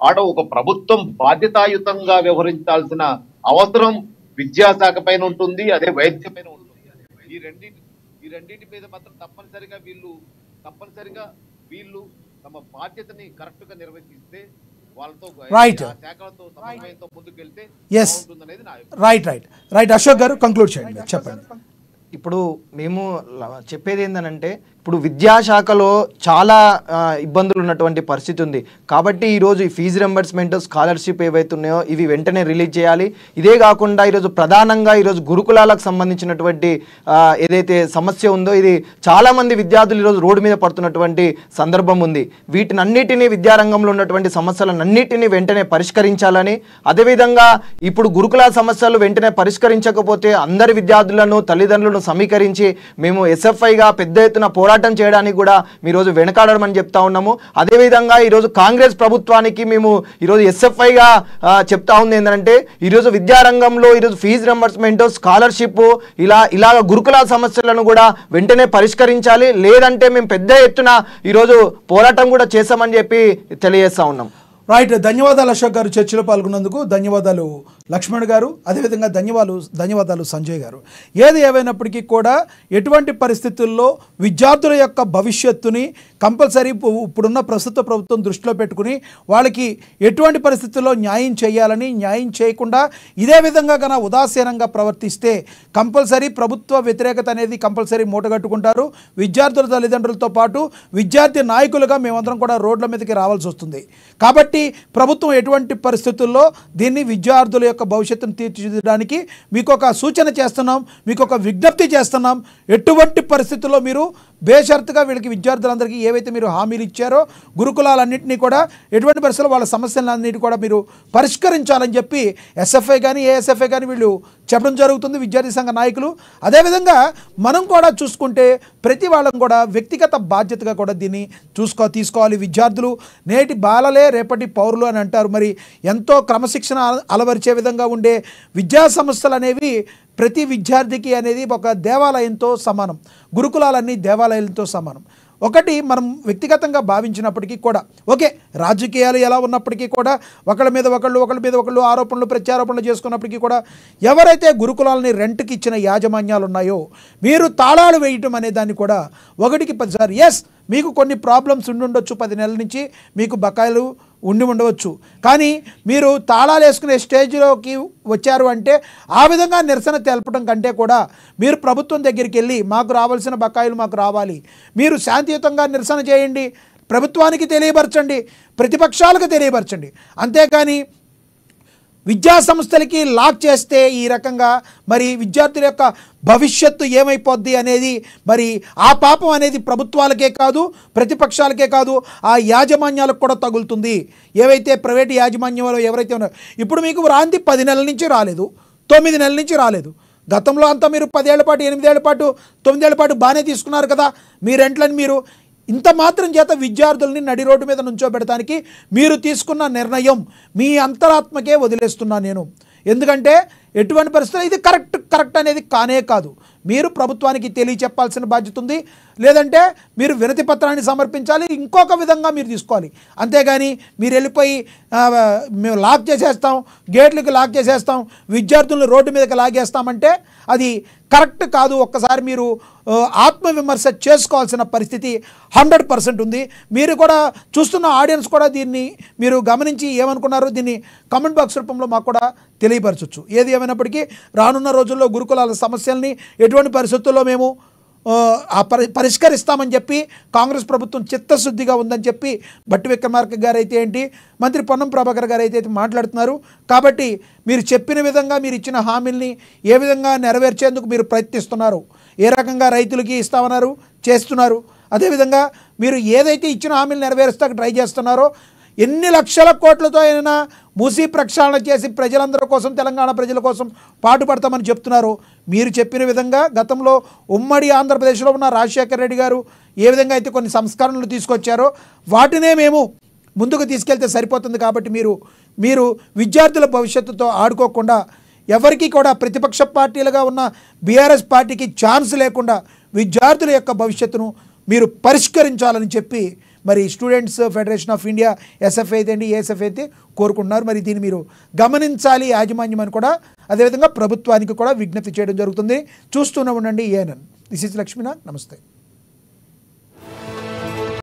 ఆడ ఒక ప్రభుత్వం బాధ్యతాయుతంగా వ్యవహరించాల్సిన అవసరం విద్యాశాఖ పైన ఉంటుంది, అదే వైద్య పైన ఉంటుంది. ఈ రెండింటి మీద మాత్రం తప్పనిసరిగా వీళ్ళు తమ బాధ్యతని కరెక్ట్ గా నిర్వహిస్తే వాళ్ళతో శాఖలతో సమన్వయంతో ముందుకెళ్తే బాగుంటుందనేది నా అభిప్రాయం. రైట్ అశోక్ గారు కంక్లూడ్ చేయండి, చెప్పండి. ఇప్పుడు మేము చెప్పేది ఏంటంటే ఇప్పుడు విద్యాశాఖలో చాలా ఇబ్బందులు ఉన్నటువంటి పరిస్థితి ఉంది. కాబట్టి ఈరోజు ఈ ఫీజు రింబర్స్మెంట్, స్కాలర్షిప్ ఏవైతే ఉన్నాయో ఇవి వెంటనే రిలీజ్ చేయాలి. ఇదే కాకుండా ఈరోజు ప్రధానంగా ఈరోజు గురుకులాలకు సంబంధించినటువంటి ఏదైతే సమస్య ఉందో ఇది చాలామంది విద్యార్థులు ఈరోజు రోడ్డు మీద పడుతున్నటువంటి సందర్భం ఉంది. వీటినన్నిటినీ విద్యారంగంలో ఉన్నటువంటి సమస్యలన్నిటినీ వెంటనే పరిష్కరించాలని, అదేవిధంగా ఇప్పుడు గురుకుల సమస్యలు వెంటనే పరిష్కరించకపోతే అందరి విద్యార్థులను తల్లిదండ్రులను సమీకరించి మేము ఎస్ఎఫ్ఐగా పెద్ద ఎత్తున పోరాటం చేయడానికి కూడా ఈరోజు వెనకాడమని చెప్తా ఉన్నాము. అదేవిధంగా ఈరోజు కాంగ్రెస్ ప్రభుత్వానికి మేము ఈరోజు ఎస్ఎఫ్ఐగా చెప్తా ఉంది ఏంటంటే ఈరోజు విద్యారంగంలో ఈరోజు ఫీజు రింబర్స్మెంట్, స్కాలర్షిప్ ఇలాగ గురుకుల సమస్యలను కూడా వెంటనే పరిష్కరించాలి. లేదంటే మేము పెద్ద ఎత్తున ఈరోజు పోరాటం కూడా చేస్తామని చెప్పి తెలియజేస్తా ఉన్నాం. రైట్, ధన్యవాదాలు అశోక్ గారు చర్చలో పాల్గొన్నందుకు. ధన్యవాదాలు లక్ష్మణ్ గారు, అదేవిధంగా ధన్యవాదాలు సంజయ్ గారు. ఏది ఏమైనప్పటికీ కూడా ఎటువంటి పరిస్థితుల్లో విద్యార్థుల యొక్క భవిష్యత్తుని కంపల్సరీ ఇప్పుడున్న ప్రస్తుత ప్రభుత్వం దృష్టిలో పెట్టుకుని వాళ్ళకి ఎటువంటి పరిస్థితుల్లో న్యాయం చేయాలని, న్యాయం చేయకుండా ఇదే విధంగా కన్నా ఉదాసీనంగా ప్రవర్తిస్తే కంపల్సరీ ప్రభుత్వ వ్యతిరేకత అనేది కంపల్సరీ మూటగట్టుకుంటారు. విద్యార్థుల తల్లిదండ్రులతో పాటు విద్యార్థి నాయకులుగా మేమందరం కూడా రోడ్ల మీదకి రావాల్సి వస్తుంది. కాబట్టి ప్రభుత్వం ఎటువంటి పరిస్థితుల్లో దీన్ని విద్యార్థుల యొక్క భవిష్యత్తును తీర్చిదిద్దడానికి మీకు ఒక సూచన చేస్తున్నాం, మీకు ఒక విజ్ఞప్తి చేస్తున్నాం. ఎటువంటి పరిస్థితుల్లో మీరు బేషరతుగా వీళ్ళకి విద్యార్థులందరికీ ఏవైతే మీరు హామీలు ఇచ్చారో గురుకులాలన్నింటినీ కూడా ఎటువంటి పరిస్థితుల్లో వాళ్ళ సమస్యలన్నింటినీ కూడా మీరు పరిష్కరించాలని చెప్పి ఎస్ఎఫ్ఐ కానీ ఏఎస్ఎఫ్ఐ కానీ వీళ్ళు చెప్పడం జరుగుతుంది, విద్యార్థి సంఘ నాయకులు. అదేవిధంగా మనం కూడా చూసుకుంటే ప్రతి వాళ్ళం కూడా వ్యక్తిగత బాధ్యతగా కూడా దీన్ని తీసుకోవాలి. విద్యార్థులు నేటి బాలలే రేపటి పౌరులు అని అంటారు. మరి ఎంతో క్రమశిక్షణ అలవరిచే విధంగా ఉండే విద్యా సంస్థలు అనేవి ప్రతి విద్యార్థికి అనేది ఒక దేవాలయంతో సమానం. గురుకులాలన్నీ దేవాలయాలతో సమానం. ఒకటి మనం వ్యక్తిగతంగా భావించినప్పటికీ కూడా ఓకే, రాజకీయాలు ఎలా ఉన్నప్పటికీ కూడా ఒకళ్ళ మీద ఒకళ్ళు ఆరోపణలు ప్రత్యారోపణలు చేసుకున్నప్పటికీ కూడా ఎవరైతే గురుకులాలని రెంట్కి ఇచ్చిన యాజమాన్యాలు ఉన్నాయో మీరు తాళాలు వేయటం అనే దాన్ని కూడా 1కి 10 సార్లు ఎస్ మీకు కొన్ని ప్రాబ్లమ్స్ ఉండుండొచ్చు, 10 నెలల నుంచి మీకు బకాయిలు ఉండవచ్చు. కానీ మీరు తాళాలు వేసుకునే స్టేజ్లోకి వచ్చారు అంటే ఆ విధంగా నిరసన తెలపడం కంటే కూడా మీరు ప్రభుత్వం దగ్గరికి వెళ్ళి మాకు రావాల్సిన బకాయిలు మాకు రావాలి, మీరు శాంతియుతంగా నిరసన చేయండి, ప్రభుత్వానికి తెలియపరచండి, ప్రతిపక్షాలకు తెలియపరచండి. అంతేకాని విద్యా సంస్థలకి లాక్ చేస్తే ఈ రకంగా మరి విద్యార్థుల యొక్క భవిష్యత్తు ఏమైపోద్ది అనేది మరి ఆ పాపం అనేది ప్రభుత్వాలకే కాదు ప్రతిపక్షాలకే కాదు ఆ యాజమాన్యాలకు కూడా తగులుతుంది. ఏవైతే ప్రైవేటు యాజమాన్యంలో ఎవరైతే ఉన్నారో ఇప్పుడు మీకు రాంతి 10 నెలల నుంచి రాలేదు, 9 నెలల నుంచి రాలేదు. గతంలో అంతా మీరు 10 ఏళ్ల పాటు 8 ఏళ్ల పాటు 9 ఏళ్ల పాటు బాగానే తీసుకున్నారు కదా. మీ రెంట్లని మీరు ఇంత మాత్రం చేత విద్యార్థుల్ని నడి రోడ్డు మీద నుంచోబెడటానికి మీరు తీసుకున్న నిర్ణయం మీ అంతరాత్మకే వదిలేస్తున్నాను నేను. ఎందుకంటే ఎటువంటి పరిస్థితుల్లో ఇది కరెక్ట్ అనేది కానే కాదు. మీరు ప్రభుత్వానికి తెలియచెప్పాల్సిన బాధ్యత ఉంది, లేదంటే మీరు వినతి పత్రాన్ని సమర్పించాలి, ఇంకొక విధంగా మీరు తీసుకోవాలి. అంతేగాని మీరు వెళ్ళిపోయి మేము లాక్ చేసేస్తాం, గేట్లకు లాక్ చేసేస్తాం, విద్యార్థులను రోడ్డు మీదకి లాగేస్తామంటే అది కరెక్ట్ కాదు. ఒక్కసారి మీరు ఆత్మవిమర్శ చేసుకోవాల్సిన పరిస్థితి 100% ఉంది. మీరు కూడా చూస్తున్న ఆడియన్స్ కూడా దీన్ని మీరు గమనించి ఏమనుకున్నారు దీన్ని కామెంట్ బాక్స్ రూపంలో మాకు కూడా తెలియపరచవచ్చు. ఏది ఏమైనప్పటికీ రానున్న రోజుల్లో గురుకులాల సమస్యల్ని ఎటువంటి పరిస్థితుల్లో మేము పరిష్కరిస్తామని చెప్పి కాంగ్రెస్ ప్రభుత్వం చిత్తశుద్ధిగా ఉందని చెప్పి బట్టి విక్రమార్క గారు అయితే ఏంటి, మంత్రి పొన్నం ప్రభాకర్ గారు అయితే మాట్లాడుతున్నారు. కాబట్టి మీరు చెప్పిన విధంగా మీరు ఇచ్చిన హామీల్ని ఏ విధంగా నెరవేర్చేందుకు మీరు ప్రయత్నిస్తున్నారు, ఏ రకంగా రైతులకి ఇస్తామన్నారు చేస్తున్నారు, అదేవిధంగా మీరు ఏదైతే ఇచ్చిన హామీలు నెరవేరుస్తాక ట్రై చేస్తున్నారో ఎన్ని లక్షల కోట్లతో అయినా మూసీ ప్రక్షాళన చేసి ప్రజలందరి కోసం తెలంగాణ ప్రజల కోసం పాటుపడతామని చెప్తున్నారు. మీరు చెప్పిన విధంగా గతంలో ఉమ్మడి ఆంధ్రప్రదేశ్లో ఉన్న రాజశేఖర రెడ్డి గారు ఏ విధంగా అయితే కొన్ని సంస్కరణలు తీసుకొచ్చారో వాటినే మేము ముందుకు తీసుకెళ్తే సరిపోతుంది. కాబట్టి మీరు విద్యార్థుల భవిష్యత్తుతో ఆడుకోకుండా ఎవరికి కూడా ప్రతిపక్ష పార్టీలుగా ఉన్న బీఆర్ఎస్ పార్టీకి ఛాన్స్ లేకుండా విద్యార్థుల యొక్క భవిష్యత్తును మీరు పరిష్కరించాలని చెప్పి మరి students federation of India SF అయితే అండి ఏఎస్ఎఫ్ అయితే కోరుకుంటున్నారు. మరి దీన్ని మీరు గమనించాలి యాజమాన్యం అని కూడా అదేవిధంగా ప్రభుత్వానికి కూడా విజ్ఞప్తి చేయడం జరుగుతుంది. చూస్తూనే ఉండండి ఏఎన్ఎన్. This is Lakshminath. నమస్తే.